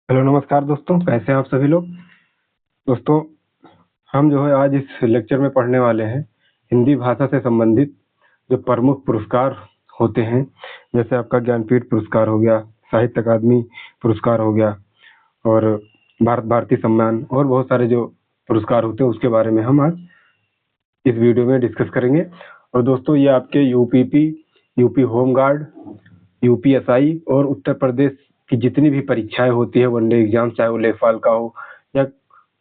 Hello नमस्कार दोस्तों, कैसे हैं आप सभी लोग। दोस्तों, हम जो है आज इस लेक्चर में पढ़ने वाले हैं हिंदी भाषा से संबंधित जो प्रमुख पुरस्कार होते हैं। जैसे आपका ज्ञानपीठ पुरस्कार हो गया, साहित्य अकादमी पुरस्कार हो गया और भारत भारती सम्मान और बहुत सारे जो पुरस्कार होते हैं उसके बारे में हम आज इस वीडियो में डिस्कस करेंगे। और दोस्तों, ये आपके यूपीपी, यूपी होमगार्ड, यूपीएसआई और उत्तर प्रदेश की जितनी भी परीक्षाएं होती है, वनडे एग्जाम, चाहे वो लेखपाल का हो या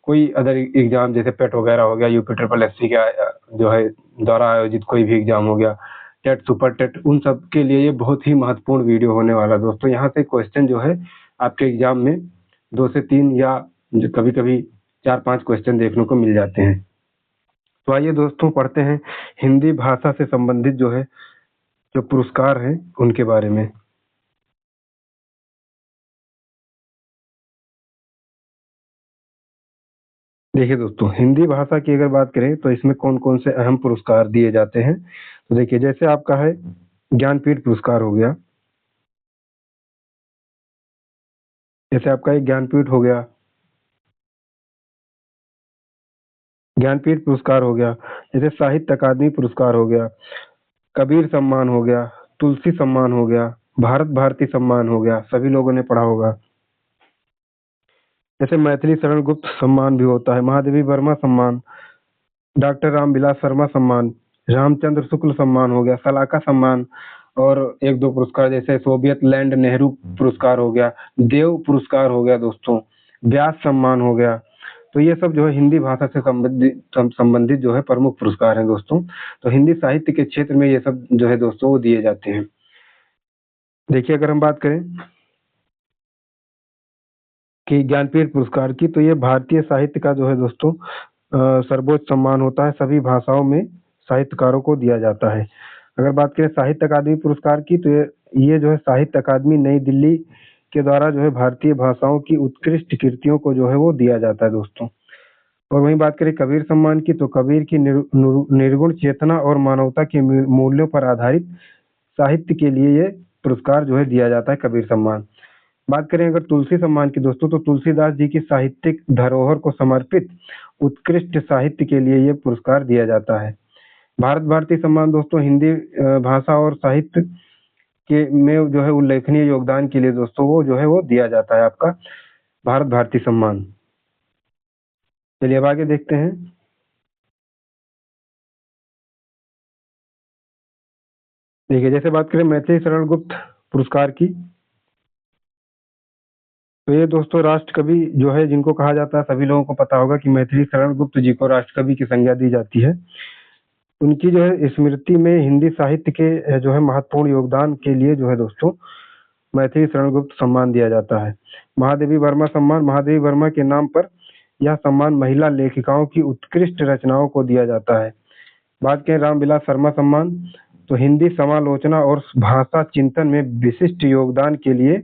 कोई अदर एग्जाम जैसे पेट वगैरह हो गया, यूपी ट्रिपल एससी का जो है द्वारा आयोजित कोई भी एग्जाम हो गया, टेट, सुपर टेट, उन सब के लिए ये बहुत ही महत्वपूर्ण वीडियो होने वाला है। दोस्तों, यहाँ से क्वेश्चन जो है आपके एग्जाम में 2 से 3 या कभी कभी 4-5 क्वेश्चन देखने को मिल जाते हैं। तो आइए दोस्तों, पढ़ते हैं हिंदी भाषा से संबंधित जो है जो पुरस्कार हैं उनके बारे में। देखिए दोस्तों, हिंदी भाषा की अगर बात करें तो इसमें कौन कौन से अहम पुरस्कार दिए जाते हैं। तो देखिए, जैसे आपका है ज्ञानपीठ पुरस्कार हो गया, जैसे आपका एक ज्ञानपीठ हो गया, ज्ञानपीठ पुरस्कार हो गया, जैसे साहित्य अकादमी पुरस्कार हो गया, कबीर सम्मान हो गया, तुलसी सम्मान हो गया, भारत भारती सम्मान हो गया, सभी लोगों ने पढ़ा होगा। जैसे मैथिली शरण गुप्त सम्मान भी होता है, महादेवी वर्मा सम्मान, डॉक्टर रामविलास शर्मा सम्मान, रामचंद्र शुक्ल सम्मान हो गया, सलाका सम्मान और एक दो पुरस्कार जैसे सोवियत लैंड नेहरू पुरस्कार हो गया, देव पुरस्कार हो गया दोस्तों, व्यास सम्मान हो गया। तो ये सब जो है हिंदी भाषा से संबंधित जो है प्रमुख पुरस्कार हैं दोस्तों। तो हिंदी साहित्य के क्षेत्र में ये सब जो है दोस्तों वो दिए जाते हैं। देखिए, अगर हम बात करें कि ज्ञानपीठ पुरस्कार की, तो ये भारतीय साहित्य का जो है दोस्तों सर्वोच्च सम्मान होता है, सभी भाषाओं में साहित्यकारों को दिया जाता है। अगर बात करें साहित्य अकादमी पुरस्कार की, तो ये जो है साहित्य अकादमी नई दिल्ली के द्वारा जो है भारतीय भाषाओं की उत्कृष्ट कृतियों को जो है वो दिया जाता है दोस्तों। और वहीं बात करें कबीर सम्मान की, तो कबीर की निर्गुण चेतना और मानवता के मूल्यों पर आधारित साहित्य के लिए ये पुरस्कार जो है दिया जाता है, कबीर सम्मान। बात करें अगर तुलसी सम्मान की दोस्तों, तो तुलसीदास जी की साहित्यिक धरोहर को समर्पित उत्कृष्ट साहित्य के लिए ये पुरस्कार दिया जाता है। भारत भारती सम्मान दोस्तों हिंदी भाषा और साहित्य के में जो है उल्लेखनीय योगदान के लिए दोस्तों वो जो है वो दिया जाता है आपका भारत भारती सम्मान। चलिए अब आगे देखते हैं। देखिए, जैसे बात करें मैथिली शरण गुप्त पुरस्कार की, तो ये दोस्तों राष्ट्रकवि जो है जिनको कहा जाता है, सभी लोगों को पता होगा कि मैथिली शरण गुप्त जी को राष्ट्रकवि की संज्ञा दी जाती है। उनकी जो है स्मृति में हिंदी साहित्य के जो है महत्वपूर्ण योगदान के लिए जो है दोस्तों मैथिली शरण गुप्त सम्मान दिया जाता है। महादेवी वर्मा सम्मान, महादेवी वर्मा के नाम पर यह सम्मान महिला लेखिकाओं की उत्कृष्ट रचनाओं को दिया जाता है। बात करें रामविलास शर्मा सम्मान, तो हिंदी समालोचना और भाषा चिंतन में विशिष्ट योगदान के लिए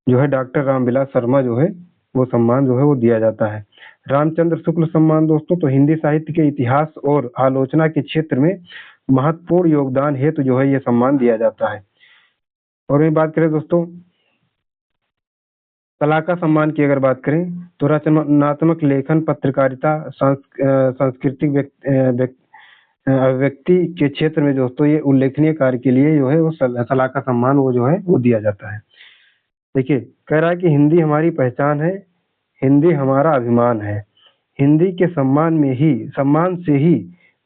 जो है डॉक्टर रामविलास शर्मा जो है वो सम्मान जो है वो दिया जाता है। रामचंद्र शुक्ल सम्मान दोस्तों, तो हिंदी साहित्य के इतिहास और आलोचना के क्षेत्र में महत्वपूर्ण योगदान हेतु जो है ये सम्मान दिया जाता है। और वही बात करें दोस्तों सलाका सम्मान की, अगर बात करें तो रचनात्मक लेखन, पत्रकारिता, सांस्कृतिक अभिव्यक्ति के क्षेत्र में दोस्तों ये उल्लेखनीय कार्य के लिए जो है वो सलाका सम्मान वो जो है वो दिया जाता है। देखिए, कह रहा है कि हिंदी हमारी पहचान है, हिंदी हमारा अभिमान है, हिंदी के सम्मान से ही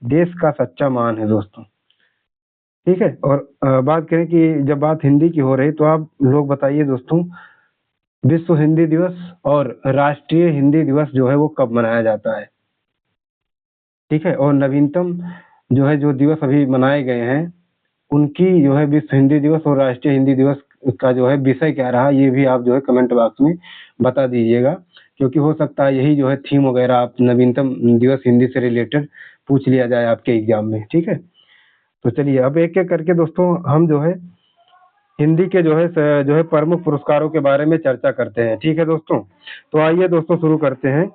देश का सच्चा मान है दोस्तों। ठीक है। और बात करें कि जब बात हिंदी की हो रही, तो आप लोग बताइए दोस्तों, विश्व हिंदी दिवस और राष्ट्रीय हिंदी दिवस जो है वो कब मनाया जाता है। ठीक है। और नवीनतम जो है जो दिवस अभी मनाए गए हैं उनकी जो है विश्व हिंदी दिवस और राष्ट्रीय हिंदी दिवस का जो है विषय क्या रहा, ये भी आप जो है कमेंट बॉक्स में बता दीजिएगा, क्योंकि हो सकता है यही जो है थीम वगैरह आप नवीनतम दिवस हिंदी से रिलेटेड पूछ लिया जाए आपके एग्जाम में। ठीक है। तो चलिए अब एक एक करके दोस्तों हम जो है हिंदी के जो है प्रमुख पुरस्कारों के बारे में चर्चा करते हैं। ठीक है दोस्तों, तो आइए दोस्तों शुरू करते हैं।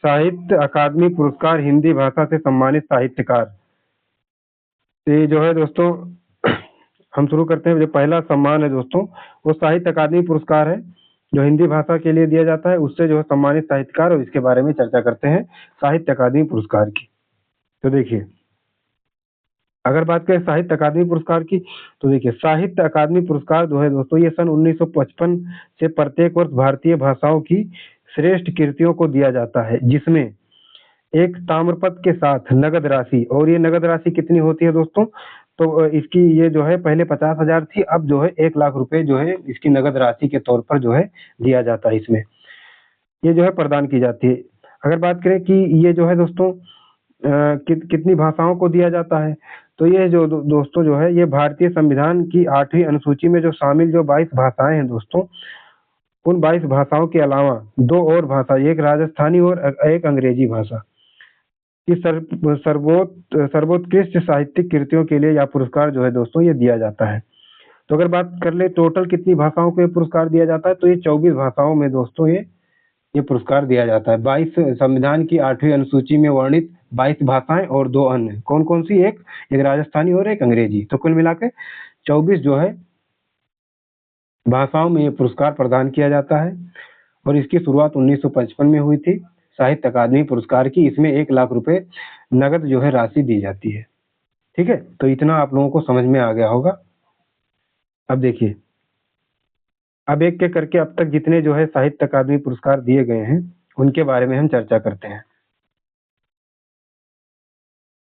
साहित्य अकादमी पुरस्कार, हिंदी भाषा से सम्मानित साहित्यकार। तो ये जो है दोस्तों हम शुरू करते हैं। जो पहला सम्मान है दोस्तों वो साहित्य अकादमी पुरस्कार है। जो हिंदी भाषा के लिए दिया जाता है उससे जो है सम्मानित साहित्यकार, और इसके बारे में चर्चा करते हैं साहित्य अकादमी पुरस्कार की। तो देखिए, अगर बात करें साहित्य अकादमी पुरस्कार की, तो देखिए साहित्य अकादमी पुरस्कार जो है दोस्तों ये सन 1955 से प्रत्येक वर्ष भारतीय भाषाओं की श्रेष्ठ कृतियों को दिया जाता है, जिसमें एक ताम्रपत्र के साथ नगद राशि, और ये नगद राशि कितनी होती है दोस्तों, तो इसकी ये जो है पहले 50,000 थी, अब जो है 1 लाख रुपए जो है इसकी नगद राशि के तौर पर जो है दिया जाता है, इसमें ये जो है प्रदान की जाती है। अगर बात करें कि ये जो है दोस्तों कितनी भाषाओं को दिया जाता है, तो ये जो दोस्तों जो है ये भारतीय संविधान की 8वीं अनुसूची में जो शामिल जो 22 भाषाएं हैं दोस्तों, उन 22 भाषाओं के अलावा 2 और भाषा, एक राजस्थानी और एक अंग्रेजी भाषा की सर्वोत्कृष्ट साहित्यिक कृतियों के लिए यह पुरस्कार जो है दोस्तों ये दिया जाता है। तो अगर बात कर ले टोटल कितनी भाषाओं को ये पुरस्कार दिया जाता है, तो ये 24 भाषाओं में दोस्तों ये पुरस्कार दिया जाता है। 22 संविधान की 8वीं अनुसूची में वर्णित 22 भाषाएं और 2 अन्य, कौन कौन सी, एक राजस्थानी और एक अंग्रेजी, तो कुल मिलाकर 24 जो है भाषाओं में ये पुरस्कार प्रदान किया जाता है। और इसकी शुरुआत 1955 में हुई थी साहित्य अकादमी पुरस्कार की। इसमें 1 लाख रुपए नगद जो है राशि दी जाती है। ठीक है, तो इतना आप लोगों को समझ में आ गया होगा। अब देखिए, अब एक एक करके अब तक जितने जो है साहित्य अकादमी पुरस्कार दिए गए हैं उनके बारे में हम चर्चा करते हैं।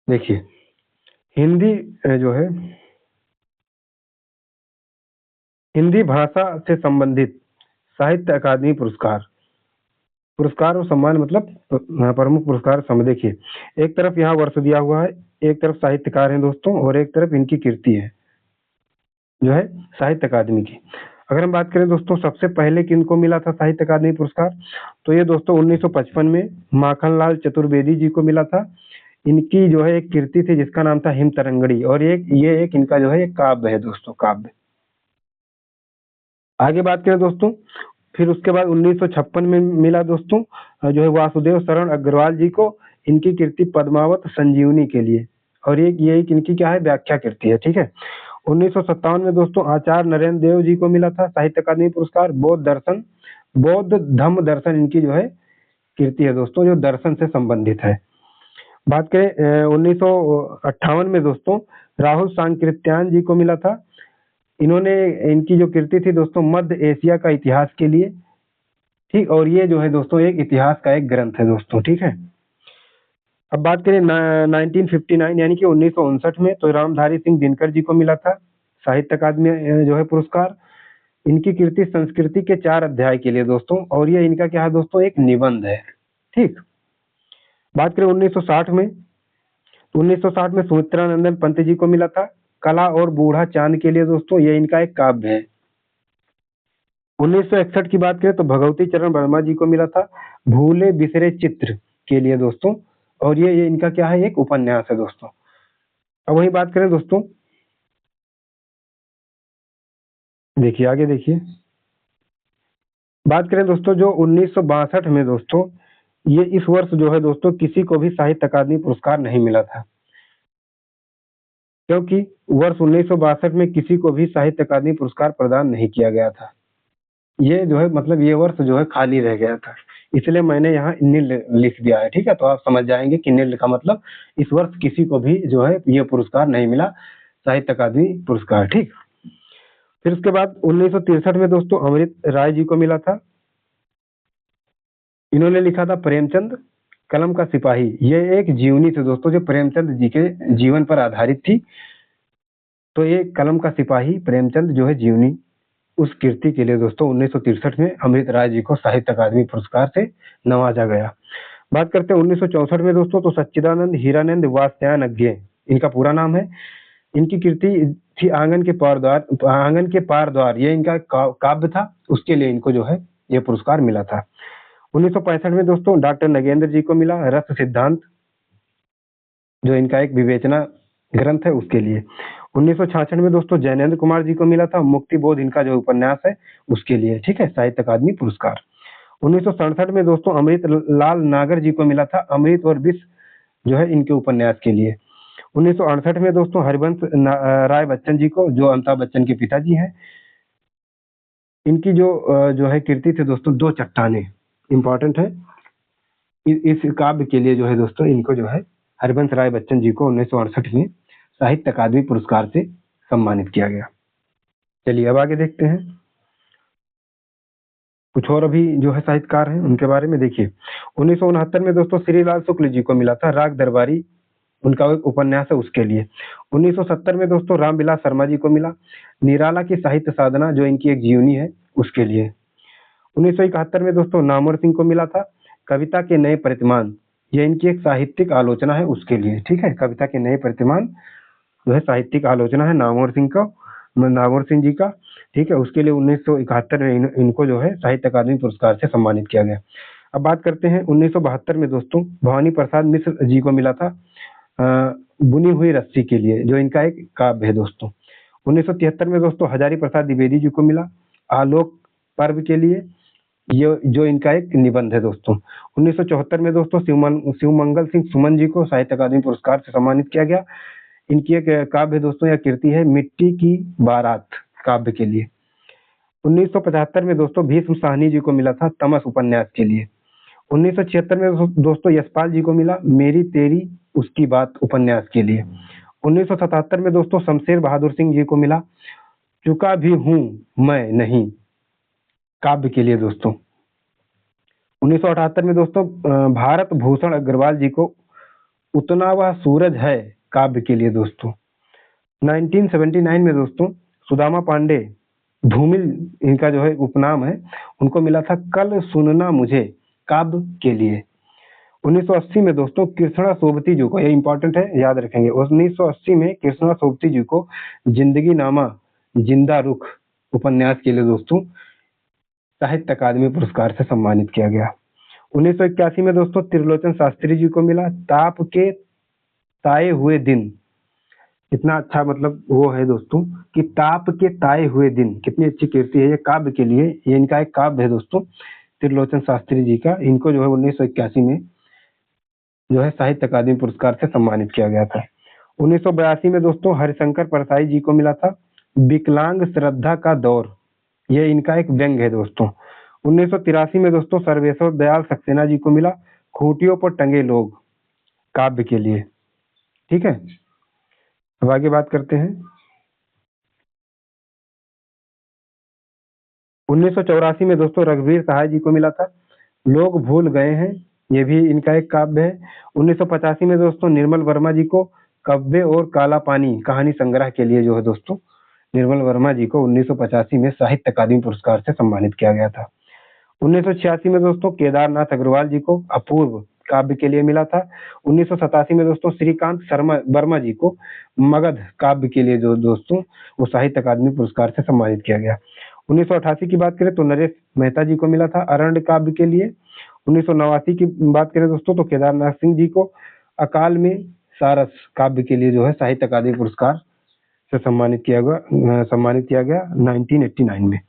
देखिए, हिंदी जो है हिंदी भाषा से संबंधित साहित्य अकादमी पुरस्कार और सम्मान, मतलब प्रमुख पुरस्कार समय। देखिए, एक तरफ यहाँ वर्ष दिया हुआ है, एक तरफ साहित्यकार हैं दोस्तों, और एक तरफ इनकी कीर्ति है जो है साहित्य अकादमी की। अगर हम बात करें दोस्तों सबसे पहले किनको मिला था साहित्य अकादमी पुरस्कार, तो ये दोस्तों 1955 में माखनलाल चतुर्वेदी जी को मिला था। इनकी जो है एक कीर्ति थी जिसका नाम था हिम तरंगड़ी, और ये एक इनका जो है एक काव्य है दोस्तों, काव्य। आगे बात करें दोस्तों, फिर उसके बाद 1956 में मिला दोस्तों जो है वासुदेव शरण अग्रवाल जी को, इनकी कीर्ति पद्मावत संजीवनी के लिए, और ये इनकी क्या है, व्याख्या कीर्ति है। ठीक है, 1957 में दोस्तों आचार्य नरेंद्र देव जी को मिला था साहित्य अकादमी पुरस्कार, बौद्ध धम्म दर्शन इनकी जो है कीर्ति है दोस्तों, जो दर्शन से संबंधित है। बात करें 1958 में दोस्तों राहुल सांकृत्यायन जी को मिला था। इनकी जो कीर्ति थी दोस्तों मध्य एशिया का इतिहास के लिए। ठीक, और ये जो है दोस्तों एक इतिहास का एक ग्रंथ है दोस्तों। ठीक है, अब बात करें 1959 यानी कि 1959 में, तो रामधारी सिंह दिनकर जी को मिला था साहित्य अकादमी जो है पुरस्कार। इनकी कीर्ति संस्कृति के 4 अध्याय के लिए दोस्तों, और ये इनका क्या है दोस्तों, एक निबंध है। ठीक, बात करें 1960 में, 1960 में सुमित्रा नंदन पंत जी को मिला था कला और बूढ़ा चांद के लिए दोस्तों, ये इनका एक काव्य है। 1961 की बात करें तो भगवती चरण वर्मा जी को मिला था भूले बिसरे चित्र के लिए दोस्तों, और ये इनका क्या है, एक उपन्यास है दोस्तों। अब वही बात करें दोस्तों, देखिए आगे देखिए, बात करें दोस्तों जो 1962 में दोस्तों, ये इस वर्ष जो है दोस्तों किसी को भी साहित्य अकादमी पुरस्कार नहीं मिला था, क्योंकि वर्ष 1962 में किसी को भी साहित्य अकादमी पुरस्कार प्रदान नहीं किया गया था। ये जो है मतलब ये वर्ष जो है खाली रह गया था, इसलिए मैंने यहाँ नील लिख दिया है। ठीक है, तो आप समझ जाएंगे कि नील का मतलब इस वर्ष किसी को भी जो है ये पुरस्कार नहीं मिला, साहित्य अकादमी पुरस्कार। ठीक, फिर उसके बाद 1963 में दोस्तों अमृत राय जी को मिला था। इन्होंने लिखा था प्रेमचंद कलम का सिपाही, ये एक जीवनी थी दोस्तों जो प्रेमचंद जी के जीवन पर आधारित थी। तो ये कलम का सिपाही प्रेमचंद जो है जीवनी, उस कीर्ति के लिए दोस्तों 1963 में अमृत राय जी को साहित्य अकादमी पुरस्कार से नवाजा गया। बात करते हैं 1964 में दोस्तों, तो सच्चिदानंद हीरानंद वात्स्यायन इनका पूरा नाम है। इनकी कीर्ति थी आंगन के पार द्वार, ये इनका काव्य था, उसके लिए इनको जो है ये पुरस्कार मिला था। 1965 में दोस्तों डॉक्टर नगेंद्र जी को मिला रस सिद्धांत, जो इनका एक विवेचना ग्रंथ है, उसके लिए। 1966 में दोस्तों जैनेन्द्र कुमार जी को मिला था मुक्ति बोध, इनका जो उपन्यास है उसके लिए। ठीक है, साहित्य अकादमी पुरस्कार। 1967 में दोस्तों अमृत लाल नागर जी को मिला था अमृत और विष जो है इनके उपन्यास के लिए। 1968 में दोस्तों हरिवंश राय बच्चन जी को, जो अमिताभ बच्चन के पिताजी हैं, इनकी जो है कृति थे दोस्तों, दो चट्टानें इंपॉर्टेंट है। इस काव्य के लिए जो है दोस्तों, इनको जो है हरिवंश राय बच्चन जी को 1968 में साहित्य अकादमी पुरस्कार से सम्मानित किया गया। चलिए अब आगे देखते हैं, कुछ और अभी जो है साहित्यकार हैं उनके बारे में देखिए। 1969 में दोस्तों श्रीलाल शुक्ल जी को मिला था राग दरबारी, उनका एक उपन्यास है उसके लिए। 1970 में दोस्तों रामविलास शर्मा जी को मिला निराला की साहित्य साधना, जो इनकी एक जीवनी है उसके लिए। 1971 में दोस्तों नामवर सिंह को मिला था कविता के नए प्रतिमान, यह इनकी एक साहित्यिक आलोचना है उसके लिए। ठीक है, कविता के नए प्रतिमान जो है साहित्यिक आलोचना है नामवर सिंह जी का। ठीक है, उसके लिए 1971 में इनको जो है साहित्य अकादमी पुरस्कार से सम्मानित किया गया। अब बात करते हैं 1972 में दोस्तों भवानी प्रसाद मिश्र जी को मिला था बुनी हुई रस्सी के लिए, जो इनका एक काव्य है दोस्तों। 1973 में दोस्तों हजारी प्रसाद द्विवेदी जी को मिला आलोक पर्व के लिए, ये जो इनका एक निबंध है दोस्तों। 1974 में दोस्तों शिवमंगल सिंह सुमन जी को साहित्य अकादमी पुरस्कार से सम्मानित किया गया। इनकी एक काव्य है दोस्तों, यह कृति है मिट्टी की बारात काव्य के लिए। 1975 में दोस्तों भीष्म साहनी जी को मिला था तमस उपन्यास के लिए। 1976 में दोस्तों यशपाल जी को मिला मेरी तेरी उसकी बात उपन्यास के लिए। 1977 में दोस्तों शमशेर बहादुर सिंह जी को मिला चुका भी हूं मैं नहीं काव्य के लिए दोस्तों। 1978 में दोस्तों भारत भूषण अग्रवाल जी को उतना वह सूरज है काव्य के लिए दोस्तों। 1979 में दोस्तों सुदामा पांडे धूमिल इनका जो है उपनाम है, उनको मिला था कल सुनना मुझे काव्य के लिए। 1980 में दोस्तों कृष्णा सोबती जी को, ये इंपॉर्टेंट है याद रखेंगे, 1980 में कृष्णा सोबती जी को जिंदगी नामा जिंदा रुख उपन्यास के लिए दोस्तों साहित्य अकादमी पुरस्कार से सम्मानित किया गया। 1981 में दोस्तों त्रिलोचन शास्त्री जी को मिला ताप के ताए हुए दिन, कितना अच्छा मतलब वो है दोस्तों कि ताप के ताए हुए दिन, कितनी अच्छी कीर्ति है ये काव्य के लिए। ये इनका एक काव्य है दोस्तों त्रिलोचन शास्त्री जी का, इनको जो है 1981 में जो है साहित्य अकादमी पुरस्कार से सम्मानित किया गया था। 1982 में दोस्तों हरिशंकर परसाई जी को मिला था विकलांग श्रद्धा का दौर, ये इनका एक व्यंग है दोस्तों। 1983 में दोस्तों सर्वेश्वर दयाल सक्सेना जी को मिला खूंटियों पर टंगे लोग काव्य के लिए। ठीक है, अब आगे बात करते हैं। 1984 में दोस्तों रघुवीर सहाय जी को मिला था लोग भूल गए हैं, ये भी इनका एक काव्य है। 1985 में दोस्तों निर्मल वर्मा जी को कव्वे और काला पानी कहानी संग्रह के लिए जो है दोस्तों निर्मल वर्मा जी को 1985 में साहित्य अकादमी पुरस्कार से सम्मानित किया गया था। 1986 में दोस्तों केदारनाथ अग्रवाल जी को अपूर्व काव्य के लिए मिला था। 1987 में दोस्तों श्रीकांत शर्मा वर्मा जी को मगध काव्य के लिए जो दोस्तों वो साहित्य अकादमी पुरस्कार से सम्मानित किया गया। 1988 की बात करें तो नरेश मेहता जी को मिला था अरण्य काव्य के लिए। 1989 की बात करें दोस्तों तो केदारनाथ सिंह जी को अकाल में सारस काव्य के लिए जो है साहित्य अकादमी पुरस्कार से सम्मानित किया गया 1989 में।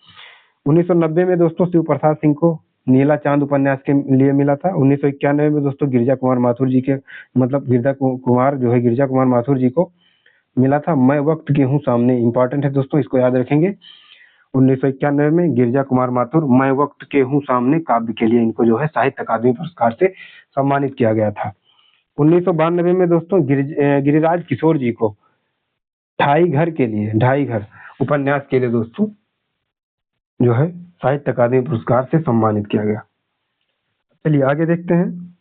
1990 में दोस्तों शिव प्रसाद सिंह को नीला चांद उपन्यास के लिए मिला था। 1991 में दोस्तों गिरिजा कुमार माथुर जी के मतलब गिरिजा कुमार माथुर जी को मिला था मैं वक्त के हूँ सामने, इंपॉर्टेंट है दोस्तों, इसको याद रखेंगे। 1991 में गिरिजा कुमार माथुर मैं वक्त के हूँ सामने काव्य के लिए इनको जो है साहित्य अकादमी पुरस्कार से सम्मानित किया गया था। 1992 में दोस्तों गिरिराज किशोर जी को ढाई घर उपन्यास के लिए दोस्तों जो है साहित्य अकादमी पुरस्कार से सम्मानित किया गया। चलिए आगे देखते हैं।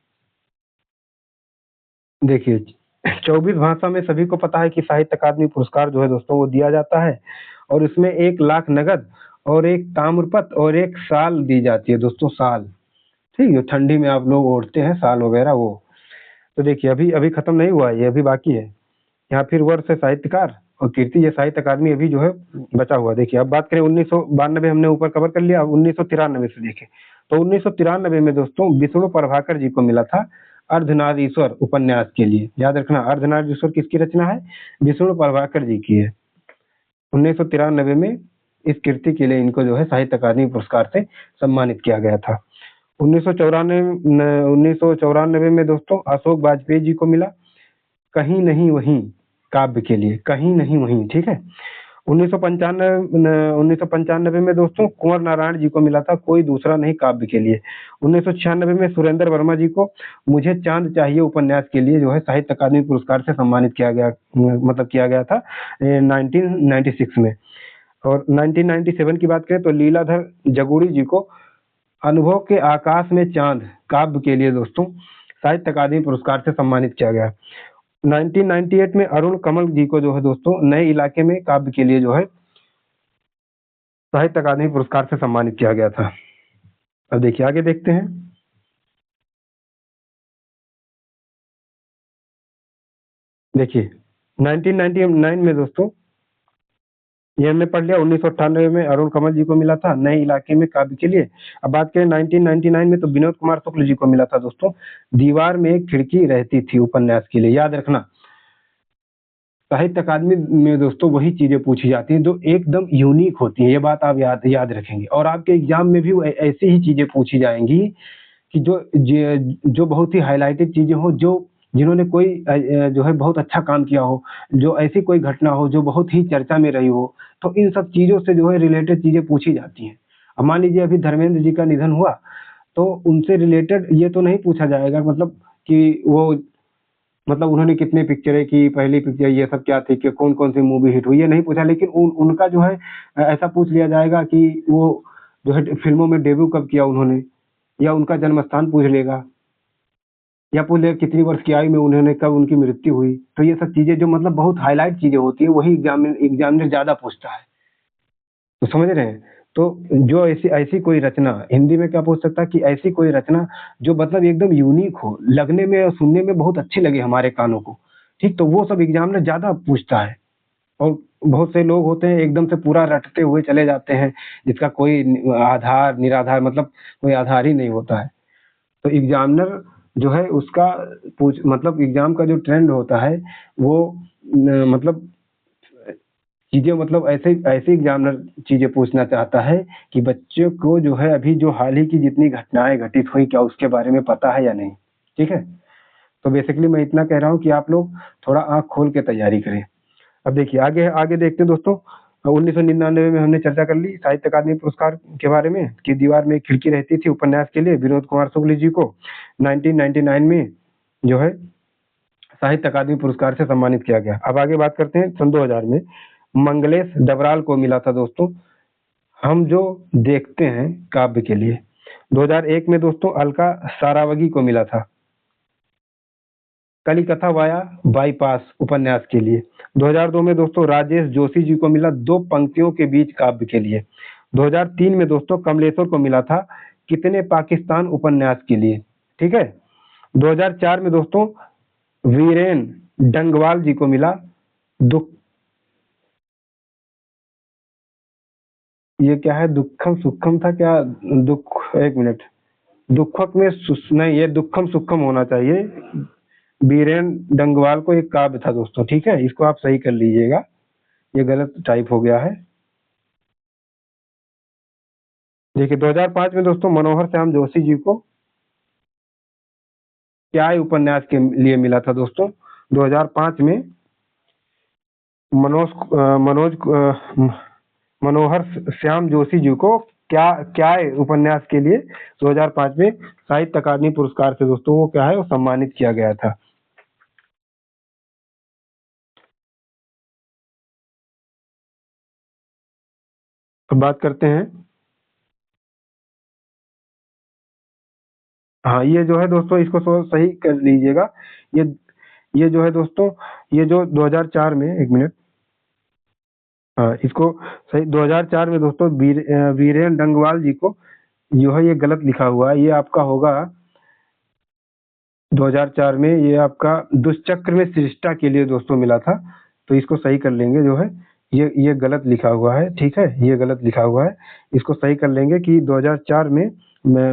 देखिए 24 भाषा में सभी को पता है कि साहित्य अकादमी पुरस्कार जो है दोस्तों वो दिया जाता है और इसमें 1 लाख नगद और एक ताम्रपत्र और एक शाल दी जाती है दोस्तों, शाल, ठीक है, ठंडी में आप लोग ओढ़ते हैं शाल वगैरह वो। तो देखिए अभी खत्म नहीं हुआ है, ये अभी बाकी है। यहाँ फिर वर्ष है साहित्यकार और कीर्ति, ये साहित्य अकादमी अभी जो है बचा हुआ। देखिए अब बात करें 1992 हमने ऊपर कवर कर लिया, अब 1993 से देखें तो 1993 में दोस्तों विष्णु प्रभाकर जी को मिला था अर्धनारीश्वर उपन्यास के लिए। याद रखना अर्धनारीश्वर किसकी रचना है, विष्णु प्रभाकर जी की है। 1993 में इस कृति के लिए इनको जो है साहित्य अकादमी पुरस्कार से सम्मानित किया गया था। 1994 में दोस्तों अशोक वाजपेयी जी को मिला कहीं नहीं वहीं काव्य के लिए, कहीं नहीं वहीं, ठीक है। 1995 में दोस्तों कुंवर नारायण जी को मिला था कोई दूसरा नहीं काव्य के लिए। 1996 में सुरेंद्र वर्मा जी को मुझे चांद चाहिए उपन्यास के लिए जो है साहित्य अकादमी पुरस्कार से सम्मानित किया गया, मतलब किया गया था 1996 में। और 1997 की बात करें तो लीलाधर जगूड़ी जी को अनुभव के आकाश में चांद काव्य के लिए दोस्तों साहित्य अकादमी पुरस्कार से सम्मानित किया गया। 1998 में अरुण कमल जी को जो है दोस्तों नए इलाके में काव्य के लिए जो है साहित्य अकादमी पुरस्कार से सम्मानित किया गया था। अब देखिए आगे देखते हैं। देखिए 1999 में दोस्तों ये हमने पढ़ लिया। 1998 में अरुण कमल जी को मिला था नए इलाके में काव्य के लिए। अब बात करें 1999 में तो विनोद कुमार शुक्ल जी को मिला था दोस्तों दीवार में एक खिड़की रहती थी उपन्यास के लिए। याद रखना साहित्य अकादमी में दोस्तों वही चीजें पूछी जाती हैं जो एकदम यूनिक होती हैं, ये बात आप याद रखेंगे। और आपके एग्जाम में भी ऐसी ही चीजें पूछी जाएंगी कि जो बहुत ही हाईलाइटेड चीजें हो, जो जिन्होंने कोई जो है बहुत अच्छा काम किया हो, जो ऐसी कोई घटना हो जो बहुत ही चर्चा में रही हो, तो इन सब चीजों से जो है रिलेटेड चीजें पूछी जाती हैं। अब मान लीजिए अभी धर्मेंद्र जी का निधन हुआ तो उनसे रिलेटेड ये तो नहीं पूछा जाएगा मतलब कि वो मतलब उन्होंने कितने पिक्चरें की, पहली पिक्चर ये सब क्या थी, कि कौन कौन सी मूवी हिट हुई, ये नहीं पूछा। लेकिन उनका जो है ऐसा पूछ लिया जाएगा कि वो जो है फिल्मों में डेब्यू कब किया उन्होंने, या उनका जन्म स्थान पूछ लेगा, या पूछ लेगा कितनी वर्ष की आयु में उन्होंने कब उनकी मृत्यु हुई। तो ये सब चीजें जो मतलब बहुत हाईलाइट चीजें होती है वही एग्जामिनर ज्यादा पूछता है। तो समझ रहे हैं। तो जो ऐसी ऐसी कोई रचना हिंदी में क्या पूछ सकता है कि ऐसी कोई रचना जो मतलब एकदम यूनिक हो, लगने में और सुनने में बहुत अच्छी लगे हमारे कानों को, ठीक, तो वो सब एग्जामिनर ज्यादा पूछता है। और बहुत से लोग होते हैं एकदम से पूरा रटते हुए चले जाते हैं जिसका कोई आधार निराधार मतलब कोई आधार ही नहीं होता है। तो एग्जामिनर जो है उसका पूछ मतलब एग्जाम का जो ट्रेंड होता है वो मतलब चीजें मतलब ऐसे ऐसे एग्जामिनर चीजें पूछना चाहता है कि बच्चों को जो है अभी जो हाल ही की जितनी घटनाएं घटित हुई क्या उसके बारे में पता है या नहीं। ठीक है, तो बेसिकली मैं इतना कह रहा हूँ कि आप लोग थोड़ा आंख खोल के तैयारी करें। अब देखिए आगे आगे देखते हैं दोस्तों। 1999 में हमने चर्चा कर ली साहित्य अकादमी पुरस्कार के बारे में कि दीवार में एक खिड़की रहती थी उपन्यास के लिए विनोद कुमार शुक्ल जी को 1999 में जो है साहित्य अकादमी पुरस्कार से सम्मानित किया गया। अब आगे बात करते हैं सन 2000 में मंगलेश डबराल को मिला था दोस्तों हम जो देखते हैं काव्य के लिए। 2001 में दोस्तों अलका सारावगी को मिला था कलिकथा वाया बाईपास उपन्यास के लिए। 2002 में दोस्तों राजेश जोशी जी को मिला दो पंक्तियों के बीच काव्य के लिए। 2003 में दोस्तों कमलेश्वर को मिला था कितने पाकिस्तान उपन्यास के लिए। ठीक है, 2004 में दोस्तों वीरेन डंगवाल जी को मिला दुख, ये क्या है दुखम सुखम था क्या, दुख, एक मिनट, दुखक में नहीं, ये दुखम सुखम होना चाहिए। बीरेन डंगवाल को एक काव्य था दोस्तों। ठीक है, इसको आप सही कर लीजिएगा, ये गलत टाइप हो गया है। देखिए 2005 में दोस्तों मनोहर श्याम जोशी जी को क्या उपन्यास के लिए मिला था दोस्तों। 2005 में मनोज मनोज मनोहर श्याम जोशी जी को क्या क्या उपन्यास के लिए 2005 में साहित्य अकादमी पुरस्कार से दोस्तों वो क्या है वो सम्मानित किया गया था। तो बात करते हैं, हाँ ये जो है दोस्तों इसको सही कर लीजिएगा। ये ये जो है दोस्तों ये जो 2004 में, एक मिनट, हाँ इसको सही 2004 में दोस्तों वीरेन डंगवाल जी को जो है ये गलत लिखा हुआ है, ये आपका होगा 2004 में ये आपका दुष्चक्र में सृष्टा के लिए दोस्तों मिला था। तो इसको सही कर लेंगे जो है ये गलत लिखा हुआ है। ठीक है, ये गलत लिखा हुआ है, इसको सही कर लेंगे कि 2004 में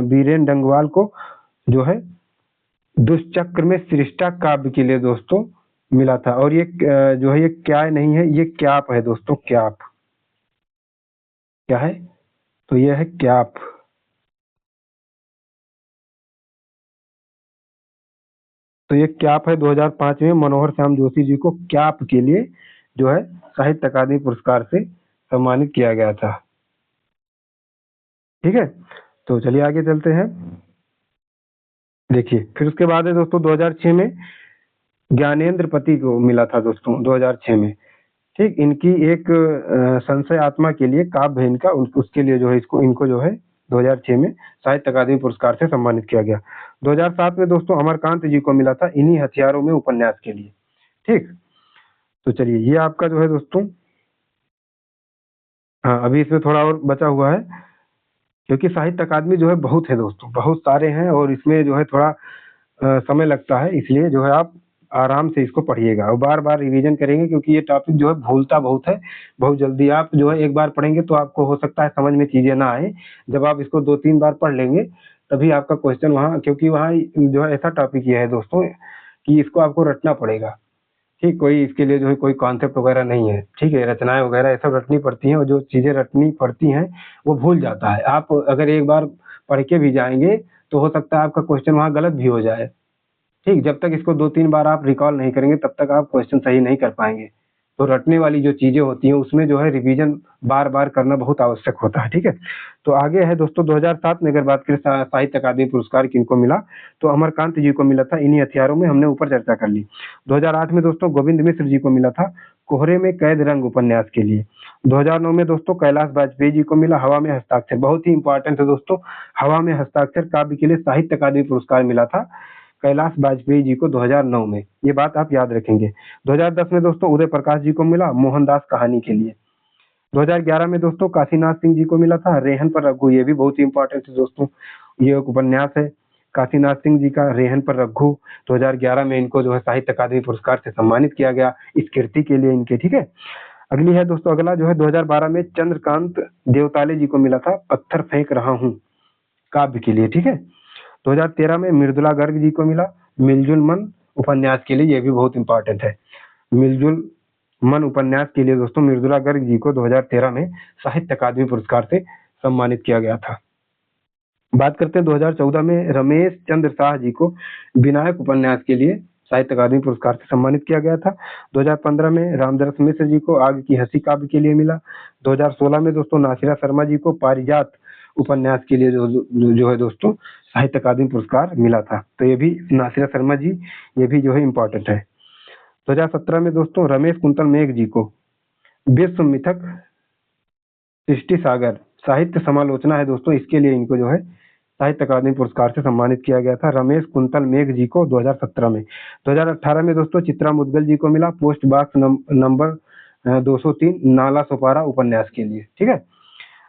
वीरेन डंगवाल को जो है दुष्चक्र में सृष्टा काव्य के लिए दोस्तों मिला था। और ये जो है ये क्या नहीं है, ये क्याप है दोस्तों, क्याप क्या है, तो ये है क्याप। तो ये क्याप है 2005 में मनोहर श्याम जोशी जी को क्याप के लिए जो है साहित्य अकादमी पुरस्कार से सम्मानित किया गया था। ठीक है, तो चलिए आगे चलते हैं। देखिए फिर उसके बाद है दोस्तों 2006 में ज्ञानेंद्र पति को मिला था दोस्तों 2006 में। ठीक, इनकी एक संशय आत्मा के लिए काव्य है इनका, उसके लिए जो है इनको जो है 2006 में साहित्य अकादमी पुरस्कार से सम्मानित किया गया। 2007 में दोस्तों अमरकांत जी को मिला था इन्हीं हथियारों में उपन्यास के लिए। ठीक, तो चलिए ये आपका जो है दोस्तों, हाँ अभी इसमें थोड़ा और बचा हुआ है, क्योंकि साहित्य अकादमी जो है बहुत है दोस्तों, बहुत सारे हैं और इसमें जो है थोड़ा समय लगता है, इसलिए जो है आप आराम से इसको पढ़िएगा और बार बार रिवीजन करेंगे, क्योंकि ये टॉपिक जो है भूलता बहुत है। बहुत जल्दी आप जो है एक बार पढ़ेंगे तो आपको हो सकता है समझ में चीजें ना आए, जब आप इसको 2-3 बार पढ़ लेंगे तभी आपका क्वेश्चन वहाँ, क्योंकि वहाँ जो है ऐसा टॉपिक ये है दोस्तों कि इसको आपको रटना पड़ेगा। ठीक, कोई इसके लिए जो है कोई कॉन्सेप्ट वगैरह नहीं है। ठीक है, रचनाएं वगैरह ये सब रटनी पड़ती हैं और जो चीजें रटनी पड़ती हैं वो भूल जाता है। आप अगर एक बार पढ़ के भी जाएंगे तो हो सकता है आपका क्वेश्चन वहाँ गलत भी हो जाए। ठीक, जब तक इसको 2-3 बार आप रिकॉल नहीं करेंगे तब तक आप क्वेश्चन सही नहीं कर पाएंगे। तो रटने वाली जो चीजें होती हैं उसमें जो है रिवीजन बार बार करना बहुत आवश्यक होता है। ठीक है, तो आगे है दोस्तों 2007 में अगर बात करें साहित्य अकादमी पुरस्कार किनको मिला, तो अमरकांत जी को मिला था इन्हीं हथियारों में, हमने ऊपर चर्चा कर ली। 2008 में दोस्तों गोविंद मिश्र जी को मिला था कोहरे में कैद रंग उपन्यास के लिए। 2009 में दोस्तों कैलाश वाजपेयी जी को मिला हवा में हस्ताक्षर, बहुत ही इंपॉर्टेंट है दोस्तों, हवा में हस्ताक्षर काव्य के लिए साहित्य अकादमी पुरस्कार मिला था कैलाश वाजपेयी जी को 2009 में, ये बात आप याद रखेंगे। 2010 में दोस्तों उदय प्रकाश जी को मिला मोहनदास कहानी के लिए। 2011 में दोस्तों काशीनाथ सिंह जी को मिला था रेहन पर रघु, ये भी बहुत ही इंपॉर्टेंट है दोस्तों, ये एक उपन्यास है काशीनाथ सिंह जी का रेहन पर रघु। 2011 में इनको जो है साहित्य अकादमी पुरस्कार से सम्मानित किया गया इस कृति के लिए इनके। ठीक है, अगली है दोस्तों, अगला जो है 2012 में चंद्रकांत देवताले जी को मिला था पत्थर फेंक रहा हूँ काव्य के लिए। ठीक है, 2013 में मृदुला गर्ग जी को मिला मिलजुल मन उपन्यास के लिए, ये भी बहुत इंपॉर्टेंट है। मिलजुल मन उपन्यास के लिए दोस्तों मृदुला गर्ग जी को 2013 में साहित्य अकादमी पुरस्कार से सम्मानित किया गया था। बात करते हैं 2014 में रमेश चंद्र शाह जी को विनायक उपन्यास के लिए साहित्य अकादमी पुरस्कार से सम्मानित किया गया था। 2015 में रामदरस मिश्र जी को आग की हंसी काव्य के लिए मिला। 2016 में दोस्तों नासिरा शर्मा जी को पारिजात उपन्यास के लिए जो है दोस्तों साहित्य अकादमी पुरस्कार मिला था। तो ये भी नासिरा शर्मा जी, ये भी जो है इम्पोर्टेंट है। 2017 में दोस्तों रमेश कुंतल मेघ जी को विश्व मिथक सृष्टि सागर साहित्य समालोचना है दोस्तों, इसके लिए इनको जो है साहित्य अकादमी पुरस्कार से सम्मानित किया गया था रमेश कुंतल मेघ जी को 2017 में। 2018 में दोस्तों चित्रा मुदगल जी को मिला post box number 203 Nala Sopara उपन्यास के लिए। ठीक है,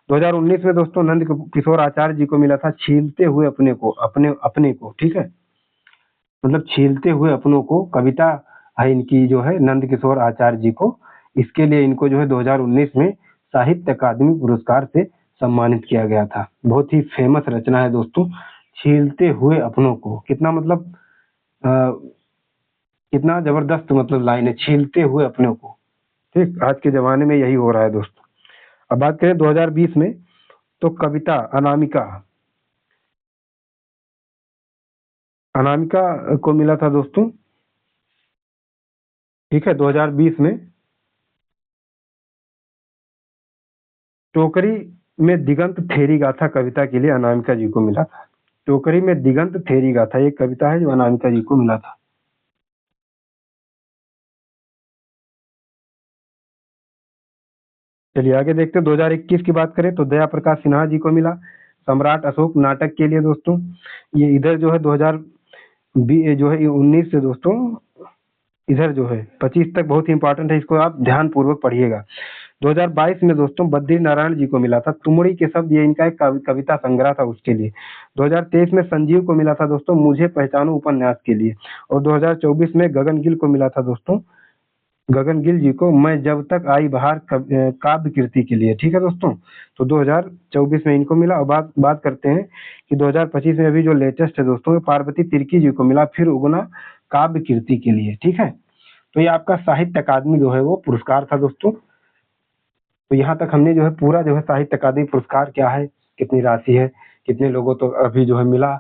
2019 में दोस्तों नंद किशोर आचार्य जी को मिला था छीलते हुए अपने को, अपने को। ठीक है, मतलब छीलते हुए अपनों को कविता है इनकी जो है नंद किशोर आचार्य जी को, इसके लिए इनको जो है 2019 में साहित्य अकादमी पुरस्कार से सम्मानित किया गया था। बहुत ही फेमस रचना है दोस्तों छीलते हुए अपनों को, कितना मतलब कितना जबरदस्त मतलब लाइन है, छीलते हुए अपनों को। ठीक, आज के जमाने में यही हो रहा है दोस्तों। अब बात करें 2020 में, तो कविता अनामिका, अनामिका को मिला था दोस्तों। ठीक है, 2020 में टोकरी में दिगंत थेरी गाथा कविता के लिए अनामिका जी को मिला था। टोकरी में दिगंत थेरी गाथा एक कविता है जो अनामिका जी को मिला था। चलिए आगे देखते हैं 2021 की बात करें तो दया प्रकाश सिन्हा जी को मिला सम्राट अशोक नाटक के लिए दोस्तों। ये इधर जो है 2019 से दोस्तों इधर जो है 25 तक बहुत ही इंपॉर्टेंट है, इसको आप ध्यान पूर्वक पढ़िएगा। 2022 में दोस्तों बद्री नारायण जी को मिला था तुमड़ी के शब्द, ये इनका एक कविता संग्रह था उसके लिए। 2023 में संजीव को मिला था दोस्तों मुझे पहचानो उपन्यास के लिए। और 2024 में गगन गिल को मिला था दोस्तों, गगन गिल जी को मैं जब तक आई बहार काव्य कृति के लिए। ठीक है दोस्तों, तो 2024 में इनको मिला। और बात करते हैं कि 2025 में अभी जो लेटेस्ट है दोस्तों पार्वती तिर्की जी को मिला फिर उगना काव्य कृति के लिए। ठीक है, तो ये आपका साहित्य अकादमी जो है वो पुरस्कार था दोस्तों। तो यहाँ तक हमने जो है पूरा जो है साहित्य अकादमी पुरस्कार क्या है, कितनी राशि है, कितने लोगों तो अभी जो है मिला।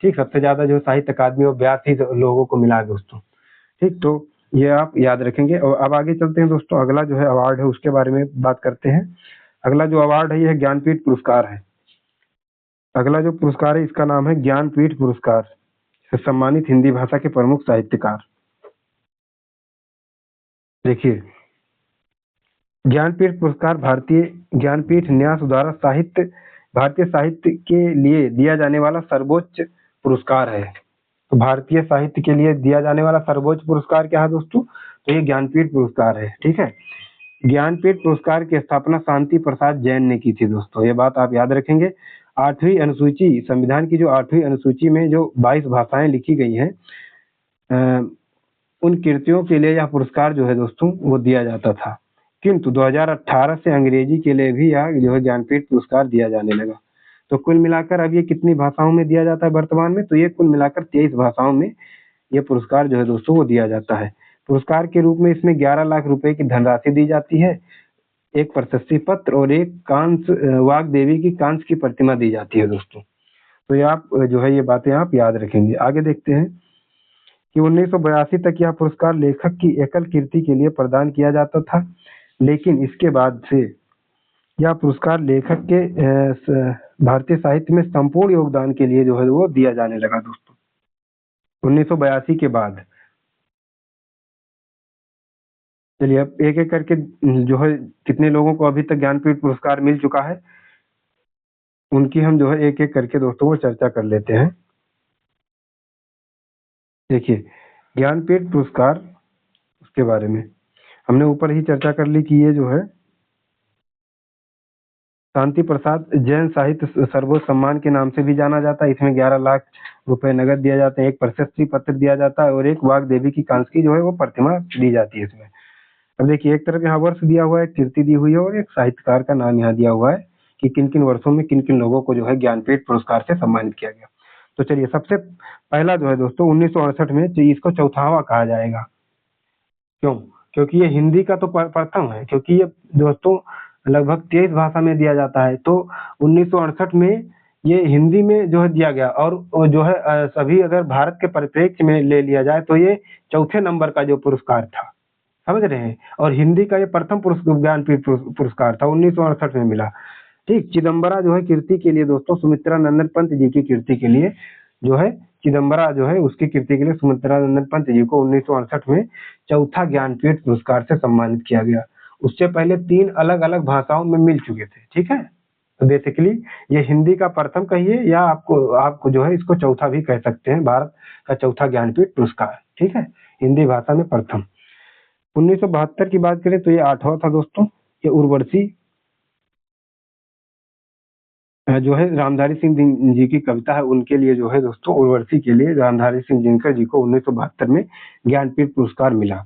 ठीक, सबसे ज्यादा जो है साहित्य अकादमी और 82 लोगों को मिला है दोस्तों। ठीक, तो ये आप याद रखेंगे। और अब आगे चलते हैं दोस्तों, अगला जो है अवार्ड है उसके बारे में बात करते हैं। अगला जो अवार्ड है ये ज्ञानपीठ पुरस्कार है। अगला जो पुरस्कार है इसका नाम है ज्ञानपीठ पुरस्कार से सम्मानित हिंदी भाषा के प्रमुख साहित्यकार। देखिए, ज्ञानपीठ पुरस्कार भारतीय ज्ञानपीठ न्यास द्वारा भारतीय साहित्य के लिए दिया जाने वाला सर्वोच्च पुरस्कार है। तो भारतीय साहित्य के लिए दिया जाने वाला सर्वोच्च पुरस्कार क्या है दोस्तों? तो ये ज्ञानपीठ पुरस्कार है। ठीक है, ज्ञानपीठ पुरस्कार की स्थापना शांति प्रसाद जैन ने की थी दोस्तों, ये बात आप याद रखेंगे। 8वीं अनुसूची, संविधान की जो 8वीं अनुसूची में जो 22 भाषाएं लिखी गई हैं, उन कृतियों के लिए यह पुरस्कार जो है दोस्तों वो दिया जाता था। किंतु 2018 से अंग्रेजी के लिए भी यह जो है ज्ञानपीठ पुरस्कार दिया जाने लगा। तो कुल मिलाकर अब ये कितनी भाषाओं में दिया जाता है वर्तमान में? तो ये कुल मिलाकर 23 भाषाओं में ये पुरस्कार जो है दोस्तों वो दिया जाता है। पुरस्कार के रूप में इसमें 11 लाख रुपए की धनराशि दी जाती है, एक प्रशस्ति पत्र और एक कांस्य वाग देवी की कांस्य की प्रतिमा दी जाती है दोस्तों। तो ये आप जो है ये बातें आप याद रखेंगे। आगे देखते हैं कि 1982 तक यह पुरस्कार लेखक की एकल कृति के लिए प्रदान किया जाता था, लेकिन इसके बाद से यह पुरस्कार लेखक के भारतीय साहित्य में संपूर्ण योगदान के लिए जो है वो दिया जाने लगा दोस्तों 1982 के बाद। चलिए अब एक एक करके जो है कितने लोगों को अभी तक ज्ञानपीठ पुरस्कार मिल चुका है उनकी हम जो है एक एक करके दोस्तों वो चर्चा कर लेते हैं। देखिए, ज्ञानपीठ पुरस्कार उसके बारे में हमने ऊपर ही चर्चा कर ली कि ये जो है शांति प्रसाद जैन साहित्य सर्वोच्च सम्मान के नाम से भी जाना जाता है। इसमें 11 लाख रुपए नगद दिया जाते हैं, एक प्रशस्ति पत्र दिया जाता है और एक वाग देवी की कांस्य की जो है वो प्रतिमा दी जाती है इसमें। अब देखिए, एक तरफ यहाँ वर्ष दिया हुआ है, कीर्ति दी हुई है और एक साहित्यकार का नाम यहाँ दिया हुआ है कि किन किन वर्षों में किन किन लोगों को जो है ज्ञानपीठ पुरस्कार से सम्मानित किया गया। तो चलिए, सबसे पहला जो है दोस्तों 1968 में इसको चौथावा कहा जाएगा। क्यों? क्योंकि ये हिंदी का तो प्रथम है, क्योंकि ये दोस्तों लगभग 23 भाषा में दिया जाता है। तो 1968 में ये हिंदी में जो है दिया गया और जो है सभी अगर भारत के परिप्रेक्ष्य में ले लिया जाए तो ये चौथे नंबर का जो पुरस्कार था, समझ रहे हैं। और हिंदी का ये प्रथम ज्ञानपीठ पुरस्कार था, 1968 में मिला। ठीक, चिदम्बरा जो है कीर्ति के लिए दोस्तों सुमित्रा नंदन पंत जी की कीर्ति के लिए जो है चिदम्बरा जो है उसकी कीर्ति के लिए सुमित्रा नंदन पंत जी को 1968 में चौथा ज्ञानपीठ पुरस्कार से सम्मानित किया गया। उससे पहले 3 अलग अलग भाषाओं में मिल चुके थे। ठीक है, तो बेसिकली ये हिंदी का प्रथम कहिए या आपको जो है इसको चौथा भी कह सकते हैं, भारत का चौथा ज्ञानपीठ पुरस्कार। ठीक है, हिंदी भाषा में प्रथम। 1972 की बात करें तो ये 8वां था दोस्तों। ये उर्वशी जो है रामधारी सिंह जी की कविता है, उनके लिए जो है दोस्तों उर्वशी के लिए रामधारी सिंह दिनकर जी को 1972 में ज्ञानपीठ पुरस्कार मिला।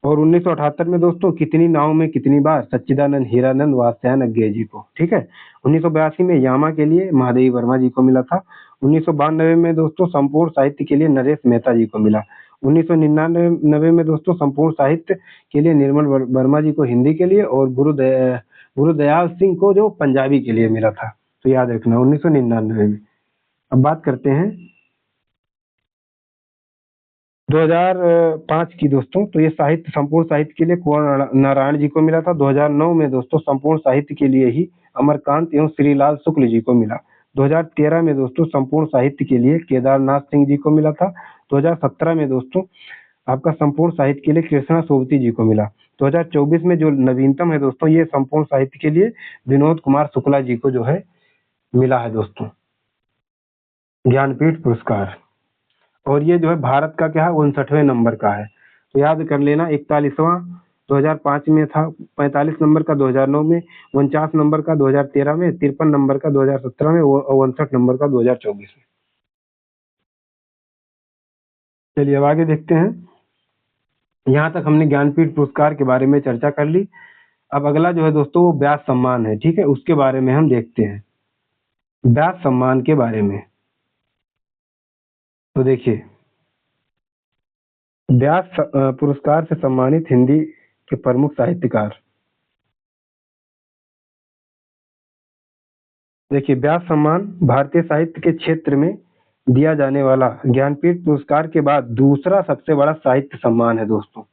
और 1978 में दोस्तों कितनी नाव में कितनी बार सच्चिदानंद हीरानंद वात्स्यायन अज्ञे जी को। ठीक है, 1982 में यामा के लिए महादेवी वर्मा जी को मिला था। 1992 में दोस्तों संपूर्ण साहित्य के लिए नरेश मेहता जी को मिला। 1999 में दोस्तों संपूर्ण साहित्य के लिए निर्मल वर्मा जी को हिंदी के लिए और गुरुदयाल सिंह को जो पंजाबी के लिए मिला था। तो याद रखना 1999 में। अब बात करते हैं 2005 की दोस्तों। तो ये साहित्य संपूर्ण साहित्य के लिए कुंवर नारायण जी को मिला था। 2009 में दोस्तों संपूर्ण साहित्य के लिए ही अमरकांत एवं श्रीलाल शुक्ल जी को मिला। 2013 में दोस्तों संपूर्ण साहित्य के लिए केदारनाथ सिंह जी को मिला था। 2017 में दोस्तों आपका संपूर्ण साहित्य के लिए कृष्णा सोबती जी को मिला। 2024 में जो नवीनतम है दोस्तों ये संपूर्ण साहित्य के लिए विनोद कुमार शुक्ला जी को जो है मिला है दोस्तों ज्ञानपीठ पुरस्कार। और ये जो है भारत का क्या है 59वें नंबर का है। तो याद कर लेना, 41वां 2005 में था, 45 नंबर का 2009 में, 49 नंबर का 2013 में, 53 नंबर का 2017 में और 59 नंबर का 2024 में। चलिए अब आगे देखते हैं। यहाँ तक हमने ज्ञानपीठ पुरस्कार के बारे में चर्चा कर ली। अब अगला जो है दोस्तों वो व्यास सम्मान है। ठीक है, उसके बारे में हम देखते हैं, व्यास सम्मान के बारे में। तो देखिए, व्यास पुरस्कार से सम्मानित हिंदी के प्रमुख साहित्यकार। देखिए, व्यास सम्मान भारतीय साहित्य के क्षेत्र में दिया जाने वाला ज्ञानपीठ पुरस्कार के बाद दूसरा सबसे बड़ा साहित्य सम्मान है दोस्तों।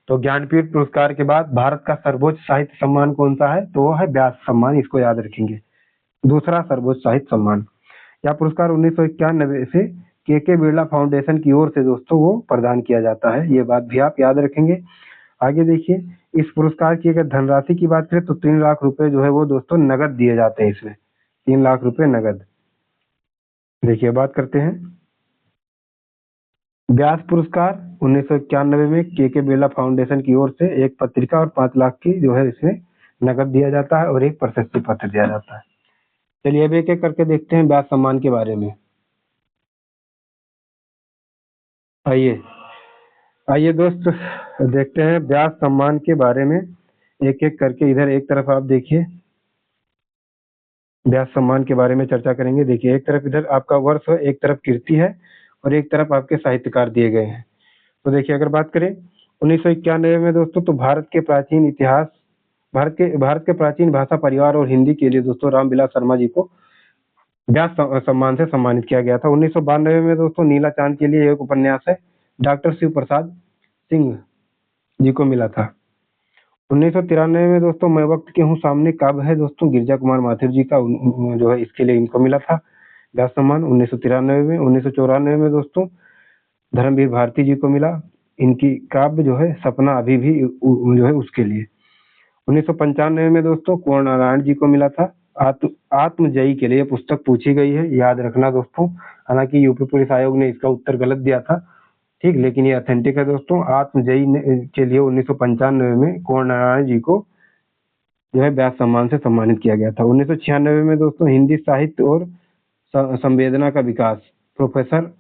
तो ज्ञानपीठ पुरस्कार के बाद भारत का सर्वोच्च साहित्य सम्मान कौन सा है? तो वो है व्यास सम्मान, इसको याद रखेंगे। दूसरा सर्वोच्च साहित्य सम्मान। यह पुरस्कार 1991 से के बिरला फाउंडेशन की ओर से दोस्तों वो प्रदान किया जाता है, ये बात भी आप याद रखेंगे। आगे देखिए, इस पुरस्कार की अगर धनराशि की बात करें तो 3 लाख रुपए जो है वो दोस्तों नगद दिए जाते हैं इसमें, 3 लाख रुपए नगद। देखिए बात करते हैं व्यास पुरस्कार 1991 में के बिरला फाउंडेशन की ओर से एक पत्रिका और 5 लाख की जो है इसमें नगद दिया जाता है और एक प्रशस्ति पत्र दिया जाता है। चलिए अब एक एक करके देखते हैं व्यास सम्मान के बारे में। आइए आइए दोस्त देखते हैं व्यास सम्मान के बारे में एक एक करके। इधर एक तरफ आप देखिए, व्यास सम्मान के बारे में चर्चा करेंगे। देखिए एक तरफ इधर आपका वर्ष है, एक तरफ कीर्ति है और एक तरफ आपके साहित्यकार दिए गए हैं। तो देखिए अगर बात करें 1991 में दोस्तों, तो भारत के प्राचीन इतिहास, भारत के प्राचीन भाषा परिवार और हिंदी के लिए दोस्तों रामविलास शर्मा जी को व्यास सम्मान से सम्मानित किया गया था। 1992 में दोस्तों नीला चांद के लिए एक उपन्यास है डॉक्टर शिव प्रसाद सिंह जी को मिला था। 1993 में दोस्तों मैं वक्त के हूँ सामने कब है दोस्तों, गिरजा कुमार माथुर जी का जो है इसके लिए इनको मिला था व्यास सम्मान 1993 में। 1994 में दोस्तों धर्मवीर भारती जी को मिला, इनकी काव्य जो है सपना अभी भी जो है उसके लिए। 1995 में दोस्तों कुंवर नारायण जी को मिला था आत्मजयी के लिए। पुस्तक पूछी गई है, याद रखना दोस्तों, हालांकि यूपी पुलिस आयोग ने इसका उत्तर गलत दिया था, ठीक, लेकिन ये ऑथेंटिक है दोस्तों। आत्मजयी के लिए 1995 में कुंवर नारायण जी को जो है व्यास सम्मान से सम्मानित किया गया था। 1996 में दोस्तों हिंदी साहित्य और संवेदना का विकास प्रोफेसर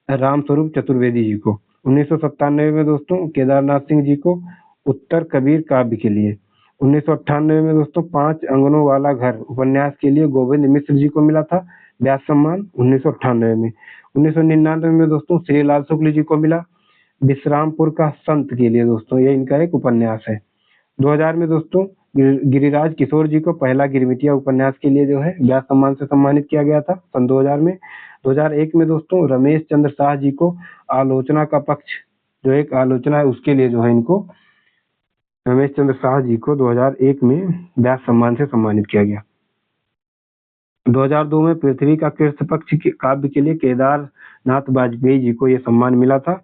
रामस्वरूप चतुर्वेदी जी को। 1997 में दोस्तों केदारनाथ सिंह जी को उत्तर कबीर काव्य के लिए। 1998 में दोस्तों 5 अंगनों वाला घर उपन्यास के लिए गोविंद मिश्र जी को मिला था व्यास सम्मान 1998 में। 1999 में दोस्तों श्रीलाल शुक्ल जी को मिला विश्रामपुर का संत के लिए दोस्तों, ये इनका एक उपन्यास है। 2000 में दोस्तों गिरिराज किशोर जी को पहला गिरमिटिया उपन्यास के लिए जो है व्यास सम्मान से सम्मानित किया गया था सन 2000 में। 2001 में दोस्तों रमेश चंद्र शाह जी को आलोचना का पक्ष, जो एक आलोचना है उसके लिए जो है इनको रमेश चंद्र शाह जी को 2001 में व्यास सम्मान से सम्मानित किया गया। 2002 में पृथ्वी का कृष्ण पक्ष के काव्य के लिए केदारनाथ वाजपेयी जी को यह सम्मान मिला था।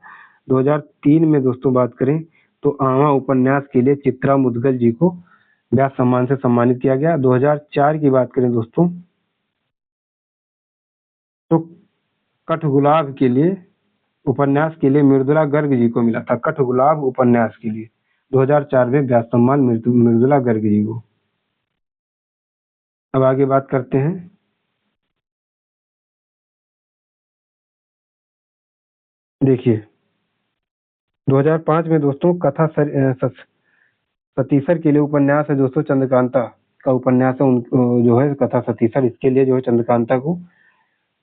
2003 में दोस्तों बात करें तो आवा उपन्यास के लिए चित्रा मुदगल जी को व्यास सम्मान से सम्मानित किया गया। 2004 की बात करें दोस्तों तो कठगुलाब के लिए उपन्यास के लिए मृदुला गर्ग जी को मिला था, कठगुलाब उपन्यास के लिए 2004 में व्यास सम्मान मृदुला गर्ग जी को। अब आगे बात करते हैं देखिए 2005 में दोस्तों कथा सतीसर के लिए उपन्यास है दोस्तों, चंद्रकांता का उपन्यास है जो है कथा सतीसर, इसके लिए जो है चंद्रकांता को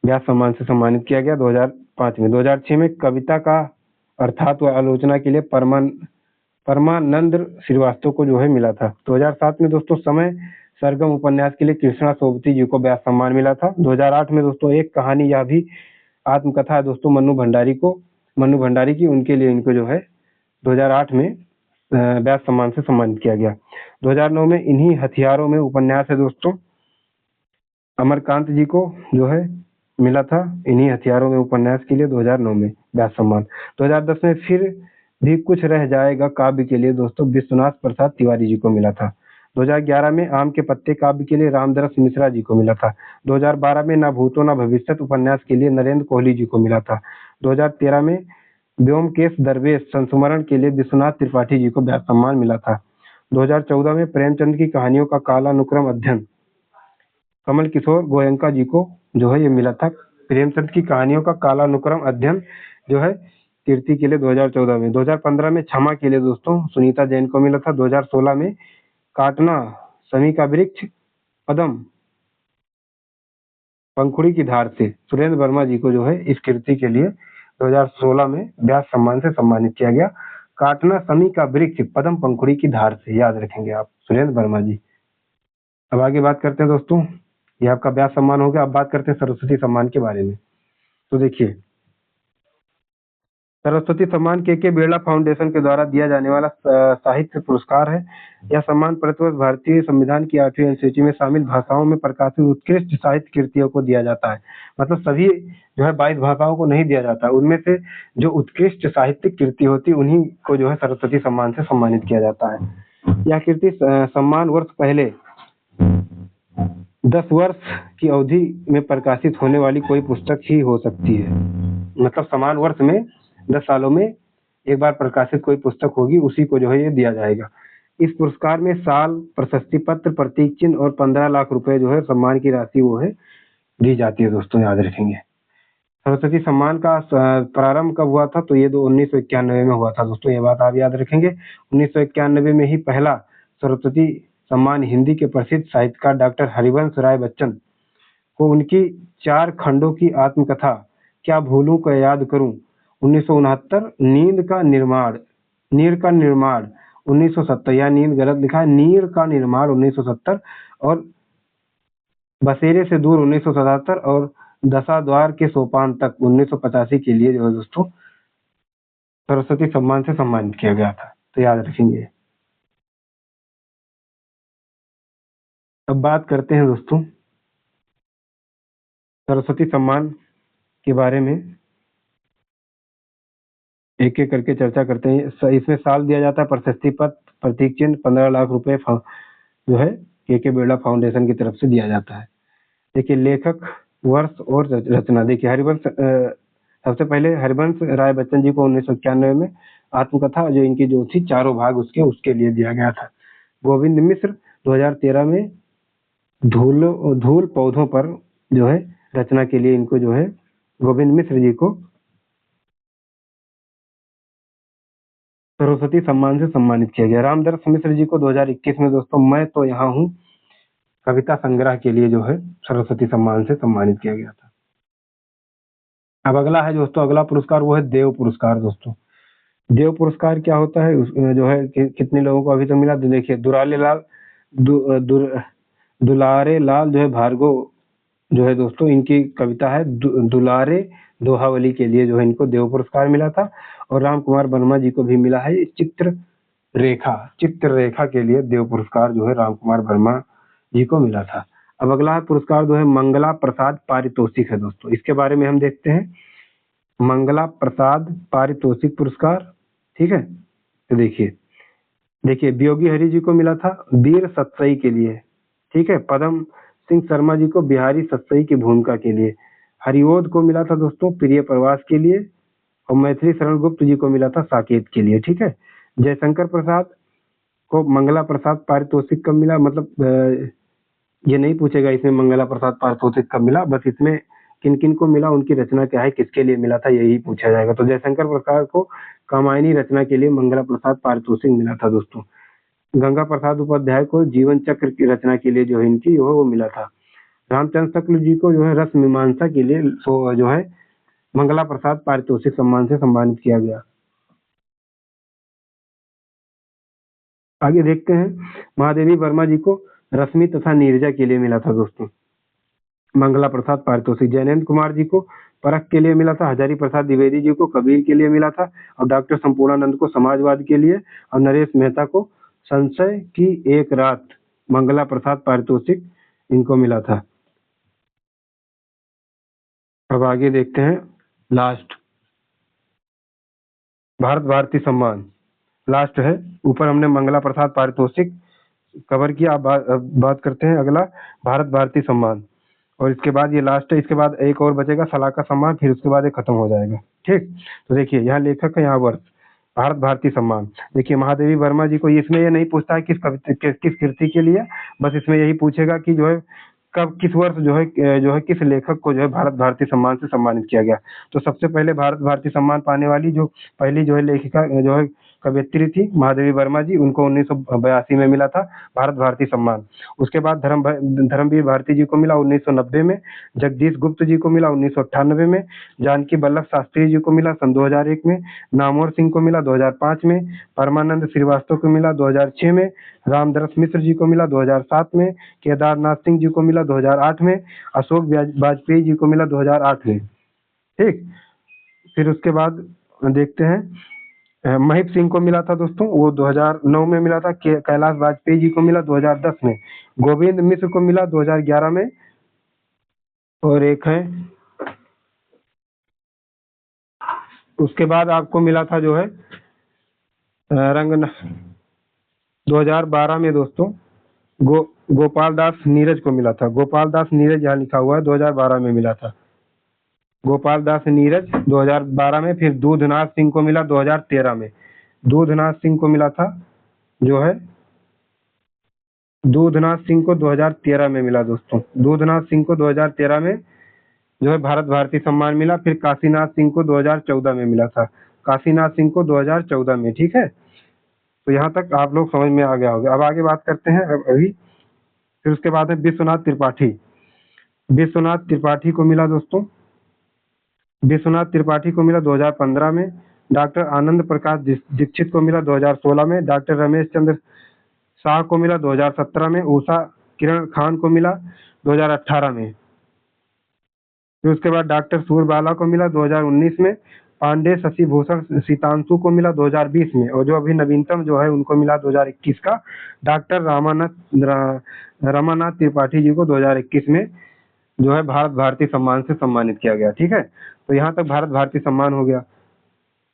व्यास सम्मान से सम्मानित किया गया 2005 में। 2006 में कविता का अर्थात व आलोचना के लिए परमानंद श्रीवास्तव को जो है मिला था। 2007 में दोस्तों समय सरगम उपन्यास के लिए कृष्णा सोबती जी को व्यास सम्मान मिला था। 2008 में दोस्तों एक कहानी यह भी आत्मकथा है दोस्तों मन्नू भंडारी की, उनके लिए इनको जो है 2008 में व्यास सम्मान से सम्मानित किया गया। 2009 में इन्हीं हथियारों में उपन्यास है दोस्तों अमरकांत जी को जो है मिला था, इन्हीं हथियारों में उपन्यास के लिए 2009 में व्यास सम्मान। 2010 में फिर भी कुछ रह जाएगा काव्य के लिए दोस्तों विश्वनाथ प्रसाद तिवारी जी को मिला था। 2011 में आम के पत्ते काव्य के लिए रामदरस मिश्रा जी को मिला था। 2012 में न भूतो न भविष्यत उपन्यास के लिए नरेंद्र कोहली जी को मिला था। 2013 में व्योमकेश दरवेश संस्मरण के लिए विश्वनाथ त्रिपाठी जी को व्यास सम्मान मिला था। 2014 में प्रेमचंद की कहानियों का कालानुक्रम अध्ययन कमल किशोर गोयंका जी को जो है ये मिला था। प्रेमचंद की कहानियों का कालानुक्रम अध्ययन जो है कीर्ति के लिए 2014 में। 2015 में क्षमा के लिए दोस्तों सुनीता जैन को मिला था। 2016 में काटना समी का वृक्ष पदम पंखुड़ी की धार से सुरेंद्र वर्मा जी को जो है इस कीर्ति के लिए 2016 में व्यास सम्मान से सम्मानित किया गया। काटना समी का वृक्ष पदम पंखुड़ी की धार से, याद रखेंगे आप सुरेंद्र वर्मा जी। अब आगे बात करते हैं दोस्तों ये आपका व्यास सम्मान हो गया। अब बात करते हैं सरस्वती सम्मान के बारे में। तो देखिए, सरस्वती सम्मान के बिरला फाउंडेशन के द्वारा दिया जाने वाला साहित्य पुरस्कार है। यह सम्मान प्रतिवर्ष भारतीय संविधान की 8वीं अनुसूची में शामिल भाषाओं में प्रकाशित उत्कृष्ट साहित्य कृतियों को दिया जाता है। मतलब सभी जो है 22 भाषाओं को नहीं दिया जाता, उनमें से जो उत्कृष्ट साहित्यिक कृति होती है उन्हीं को जो है सरस्वती सम्मान से सम्मानित किया जाता है। यह कृति सम्मान वर्ष पहले 10 वर्ष की अवधि में प्रकाशित होने वाली कोई पुस्तक ही हो सकती है। मतलब समान वर्ष में 10 सालों में एक बार प्रकाशित कोई पुस्तक होगी, उसी को जो है ये दिया जाएगा। इस पुरस्कार में साल, प्रशस्ति पत्र, प्रतीक चिन्ह और 15 लाख रुपए जो है सम्मान की राशि वो है दी जाती है। दोस्तों याद रखेंगे, सरस्वती सम्मान का प्रारंभ कब हुआ था? तो ये 1991 में हुआ था। दोस्तों ये बात आप याद रखेंगे। 1991 में ही पहला सरस्वती सम्मान हिंदी के प्रसिद्ध साहित्यकार डॉक्टर हरिवंश राय बच्चन को उनकी 4 खंडों की आत्मकथा क्या भूलूं को याद करूं 1969, नींद का निर्माण 1970, या नींद गलत लिखा है, नीर का निर्माण 1970, और बसेरे से दूर 1977, और दशाद्वार के सोपान तक 1985 के लिए जो है दोस्तों सरस्वती सम्मान से सम्मानित किया गया था। तो याद रखेंगे। अब बात करते हैं दोस्तों सरस्वती सम्मान के बारे में, एक एक करके चर्चा करते हैं। इसमें साल दिया जाता है, प्रशस्ति पत्र, प्रतीक चिन्ह, 15 लाख रुपए जो है के बिरला फाउंडेशन की तरफ से दिया जाता है। देखिए लेखक, वर्ष और रचना। देखिए हरिवंश, सबसे पहले हरिवंश राय बच्चन जी को 1991 में आत्मकथा जो इनकी जो थी 4 भाग उसके लिए दिया गया था। गोविंद मिश्र 2013 में धूल पौधों पर जो है रचना के लिए इनको जो है गोविंद मिश्र जी को सरस्वती सम्मान से सम्मानित किया गया। रामदर्श मिश्र जी को 2021 में दोस्तों मैं तो यहाँ हूँ कविता संग्रह के लिए जो है सरस्वती सम्मान से सम्मानित किया गया था। अब अगला है दोस्तों, अगला पुरस्कार वो है देव पुरस्कार। दोस्तों देव पुरस्कार क्या होता है, जो है कितने लोगों को अभी तक मिला? तो देखिए दुलारे लाल जो है भार्गव जो है दोस्तों, इनकी कविता है दुलारे दोहावली के लिए जो है इनको देव पुरस्कार मिला था। और राम कुमार वर्मा जी को भी मिला है चित्र रेखा के लिए देव पुरस्कार जो है राम कुमार वर्मा जी को मिला था। अब अगला पुरस्कार जो है मंगला प्रसाद पारितोषिक है। दोस्तों इसके बारे में हम देखते हैं, मंगला प्रसाद पारितोषिक पुरस्कार, ठीक है। तो देखिए वियोगी हरि जी को मिला था वीर सतसई के लिए, ठीक है। पद्म सिंह शर्मा जी को बिहारी सतसई की भूमिका के लिए। हरिओद को मिला था दोस्तों प्रिय प्रवास के लिए, और मैथिली शरण गुप्त जी को मिला था साकेत के लिए, ठीक है। जयशंकर प्रसाद को मंगला प्रसाद पारितोषिक कब मिला? मतलब ये नहीं पूछेगा इसमें मंगला प्रसाद पारितोषिक कब मिला, बस इसमें किन किन को मिला, उनकी रचना क्या है, किसके लिए मिला था, यही पूछा जाएगा। तो जयशंकर प्रसाद को कामायनी रचना के लिए मंगला प्रसाद पारितोषिक मिला था दोस्तों। गंगा प्रसाद उपाध्याय को जीवन चक्र की रचना के लिए जो है इनकी वो मिला था। रामचंद्र शुक्ल जी को जो है रस मीमांसा के लिए जो है मंगला प्रसाद पारितोषिक सम्मान से सम्मानित किया गया। आगे देखते हैं, महादेवी वर्मा जी को रश्मि तथा नीरजा के लिए मिला था दोस्तों मंगला प्रसाद पारितोषिक। जैनेन्द्र कुमार जी को परख के लिए मिला था। हजारी प्रसाद द्विवेदी जी को कबीर के लिए मिला था, और डॉक्टर संपूर्णानंद को समाजवाद के लिए, और नरेश मेहता को संशय की एक रात मंगला प्रसाद पारितोषिक इनको मिला था। अब आगे देखते हैं लास्ट, भारत भारती सम्मान लास्ट है। ऊपर हमने मंगला प्रसाद पारितोषिक कवर किया। अब बात करते हैं अगला भारत भारती सम्मान, और इसके बाद ये लास्ट है। इसके बाद एक और बचेगा सलाका सम्मान, फिर उसके बाद ये खत्म हो जाएगा, ठीक। तो देखिए यहाँ लेखक है, यहाँ वर्ष, भारत भारती सम्मान। देखिए महादेवी वर्मा जी को इसमें ये नहीं पूछता है किस कृति के लिए, बस इसमें यही पूछेगा कि जो है कब किस वर्ष जो है किस लेखक को जो है भारत भारती सम्मान से सम्मानित किया गया। तो सबसे पहले भारत भारती सम्मान पाने वाली जो पहली जो है लेखिका जो है कवयित्री थी महादेवी वर्मा जी, उनको 1982 में मिला था भारत भारती सम्मान। उसके बाद धर्मवीर भारती जी को मिला 1990 में, जगदीश गुप्त जी को मिला 1998 में, जानकी वल्लभ शास्त्री जी को मिला सन 2001 में, नामवर सिंह को मिला 2005 में, परमानंद श्रीवास्तव को मिला 2006 में, रामदरस मिश्र जी को मिला 2007 में, केदारनाथ सिंह जी को मिला 2008 में, अशोक वाजपेयी जी को मिला 2008 में। ठीक, फिर उसके बाद देखते हैं महिप सिंह को मिला था दोस्तों, वो 2009 में मिला था। कैलाश वाजपेयी जी को मिला 2010 में, गोविंद मिश्र को मिला 2011 में, और एक है उसके बाद आपको मिला था जो है रंग 2012 में दोस्तों गोपाल दास नीरज को मिला था। गोपाल दास नीरज यहाँ लिखा हुआ है, 2012 में मिला था गोपाल दास नीरज 2012 में। फिर दूधनाथ सिंह को मिला 2013 में। दूधनाथ सिंह को मिला था जो है दूधनाथ सिंह को 2013 में मिला दोस्तों। दूधनाथ सिंह को 2013 में जो है भारत भारती सम्मान मिला। फिर काशीनाथ सिंह को 2014 में मिला था। काशीनाथ सिंह को 2014 में। ठीक है, तो यहाँ तक आप लोग समझ में आ गया होगा। अब आगे बात करते हैं अभी। फिर उसके बाद है विश्वनाथ त्रिपाठी। विश्वनाथ त्रिपाठी को मिला दोस्तों, विश्वनाथ त्रिपाठी को मिला 2015 में। डॉक्टर आनंद प्रकाश दीक्षित को मिला 2016 में। डॉक्टर रमेश चंद्र शाह को मिला 2017 में। उषा किरण खान को मिला 2018 में। फिर उसके बाद डॉक्टर सूरबाला को मिला 2019 में। पांडे शशि भूषण सीतांशु को मिला 2020 में, और जो अभी नवीनतम जो है उनको मिला 2021 का डॉक्टर रमानाथ त्रिपाठी जी को 2021 में जो है भारत भारती सम्मान से सम्मानित किया गया। ठीक है, तो यहाँ तक भारत भारती सम्मान हो गया।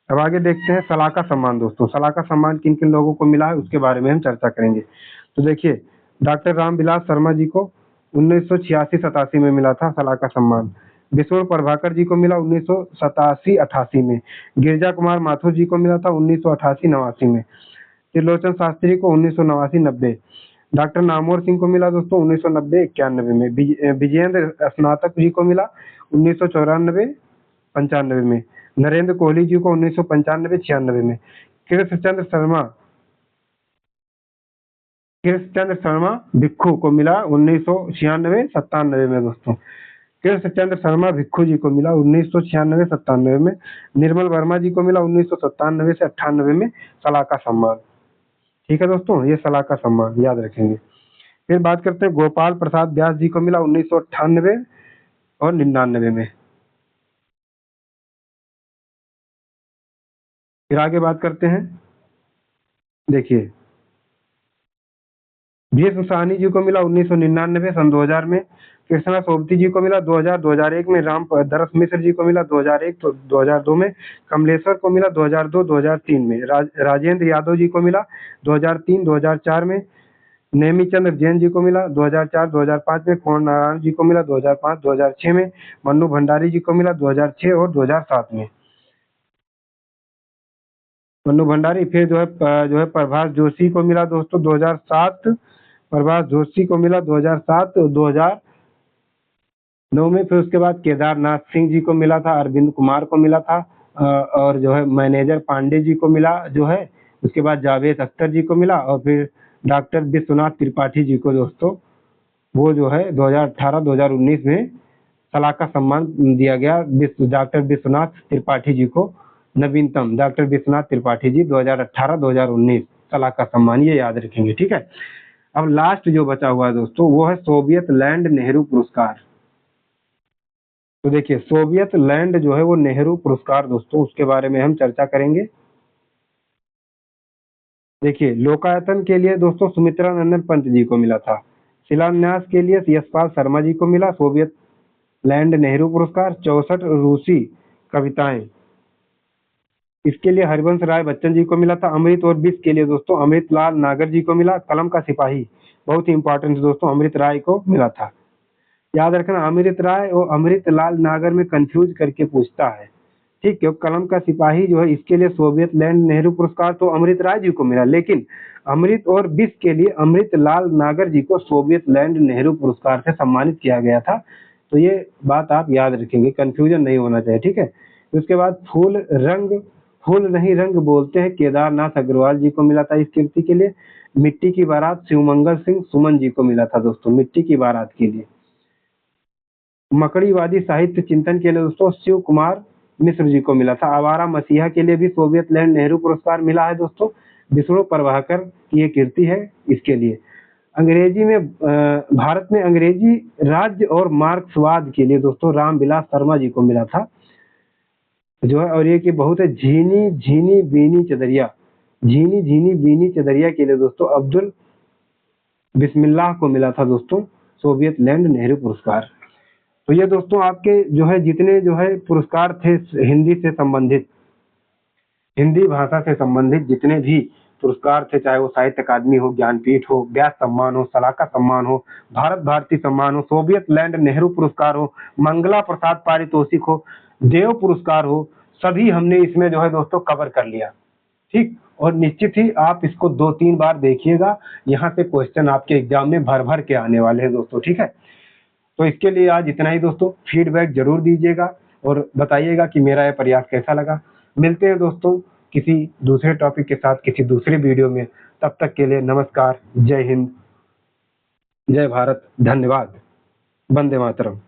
अब आगे देखते हैं सलाका सम्मान दोस्तों। सलाका सम्मान किन किन लोगों को मिला है उसके बारे में हम चर्चा करेंगे। तो देखिए, डॉक्टर रामविलास शर्मा जी को 1986-87 में मिला था सलाका सम्मान। विष्णु प्रभाकर जी को मिला 1987-88 में। गिरिजा कुमार माथुर जी को मिला था 1988-89 में। त्रिलोचन शास्त्री को 1989-90। डॉक्टर नामवर सिंह को मिला दोस्तों 1990-91 में। विजयेंद्र स्नातक जी को मिला 1994-95 में। नरेंद्र कोहली जी को 1995-96 में। कृष्णचंद्र शर्मा भिक्खू को मिला 1996-97 में दोस्तों। कृष्णचंद्र शर्मा भिक्खू जी को मिला 1996-97 में। निर्मल वर्मा जी को मिला 1997 से 98 में सलाका सम्मान। ठीक है दोस्तों, ये सलाका सम्मान याद रखेंगे। फिर बात करते हैं गोपाल प्रसाद व्यास जी को मिला 1998 और 99 में। फिर आगे बात करते हैं, देखिए भीष्म साहनी जी को मिला 1999 सन 2000 में। कृष्णा सोबती जी को मिला 2000-2001 में। राम दरस मिश्र जी को मिला 2001-2002 में। कमलेश्वर को मिला 2002-2003 में। राजेंद्र यादव जी को मिला 2003-2004 में। नेमीचंद्र जैन जी को मिला 2004-2005 में। कोण नारायण जी को मिला 2005-2006 में। मन्नू भंडारी जी को मिला 2006 और 2007 में। मन्नू भंडारी। फिर जो है प्रभास जोशी को मिला दोस्तों 2007। प्रभास जोशी को मिला 2007 और 2009 में। फिर उसके बाद केदारनाथ सिंह जी को मिला था। अरविंद कुमार को मिला था, और जो है मैनेजर पांडे जी को मिला जो है। उसके बाद जावेद अख्तर जी को मिला, और फिर डॉक्टर विश्वनाथ त्रिपाठी जी को दोस्तों वो जो है 2018-2019 में सलाका सम्मान दिया गया। डॉक्टर विश्वनाथ त्रिपाठी जी को नवीनतम डॉक्टर विश्वनाथ त्रिपाठी जी 2018-2019 सलाका सम्मान, ये याद रखेंगे। ठीक है, अब लास्ट जो बचा हुआ है दोस्तों वो है सोवियत लैंड नेहरू पुरस्कार। तो देखिए, सोवियत लैंड जो है वो नेहरू पुरस्कार दोस्तों, उसके बारे में हम चर्चा करेंगे। देखिए, लोकायतन के लिए दोस्तों सुमित्रा नंदन पंत जी को मिला था। शिलान्यास के लिए यशपाल शर्मा जी को मिला सोवियत लैंड नेहरू पुरस्कार। 64 रूसी कविताएं, इसके लिए हरिवंश राय बच्चन जी को मिला था। अमृत और विष के लिए दोस्तों अमृतलाल नागर जी को मिला। कलम का सिपाही, बहुत ही इंपॉर्टेंट दोस्तों, अमृत राय को मिला था। याद रखना, अमृत राय और अमृतलाल नागर में कंफ्यूज करके पूछता है। ठीक, क्योंकि कलम का सिपाही जो है इसके लिए सोवियत लैंड नेहरू पुरस्कार तो अमृत राय जी को मिला, लेकिन अमृत और विष के लिए अमृतलाल नागर जी को सोवियत लैंड नेहरू पुरस्कार से सम्मानित किया गया था। तो ये बात आप याद रखेंगे, कंफ्यूजन नहीं होना चाहिए। ठीक है, उसके बाद फूल रंग फूल नहीं रंग बोलते हैं केदारनाथ अग्रवाल जी को मिला था इस कीर्ति के लिए। मिट्टी की बारात शिवमंगल सिंह सुमन जी को मिला था दोस्तों, मिट्टी की बारात के लिए। मकड़ीवादी साहित्य चिंतन के लिए दोस्तों शिव कुमार मिश्र जी को मिला था। आवारा मसीहा के लिए भी सोवियत लैंड नेहरू पुरस्कार मिला है दोस्तों, विष्णु प्रभाकर की ये कीर्ति है इसके लिए। अंग्रेजी में भारत में अंग्रेजी राज्य और मार्क्सवाद के लिए दोस्तों रामविलास शर्मा जी को मिला था जो है। और ये कि बहुत है झीनी झीनी बीनी चदरिया, झीनी झीनी बीनी चदरिया के लिए दोस्तों अब्दुल बिस्मिल्लाह को मिला था दोस्तों सोवियत लैंड नेहरू पुरस्कार। तो ये दोस्तों आपके जो है जितने जो है पुरस्कार थे हिंदी से संबंधित, हिंदी भाषा से संबंधित जितने भी पुरस्कार थे, चाहे वो साहित्य अकादमी हो, ज्ञानपीठ हो, व्यास सम्मान हो, सलाका सम्मान हो, भारत भारती सम्मान हो, सोवियत लैंड नेहरू पुरस्कार हो, मंगला प्रसाद पारितोषिक हो, देव पुरस्कार हो, सभी हमने इसमें जो है दोस्तों कवर कर लिया। ठीक, और निश्चित ही आप इसको 2-3 बार देखिएगा, यहाँ से क्वेश्चन आपके एग्जाम में भर भर के आने वाले हैं दोस्तों। ठीक है, तो इसके लिए आज इतना ही दोस्तों। फीडबैक जरूर दीजिएगा और बताइएगा कि मेरा यह प्रयास कैसा लगा। मिलते हैं दोस्तों किसी दूसरे टॉपिक के साथ किसी दूसरे वीडियो में। तब तक के लिए नमस्कार, जय हिंद, जय भारत, धन्यवाद, वंदे मातरम।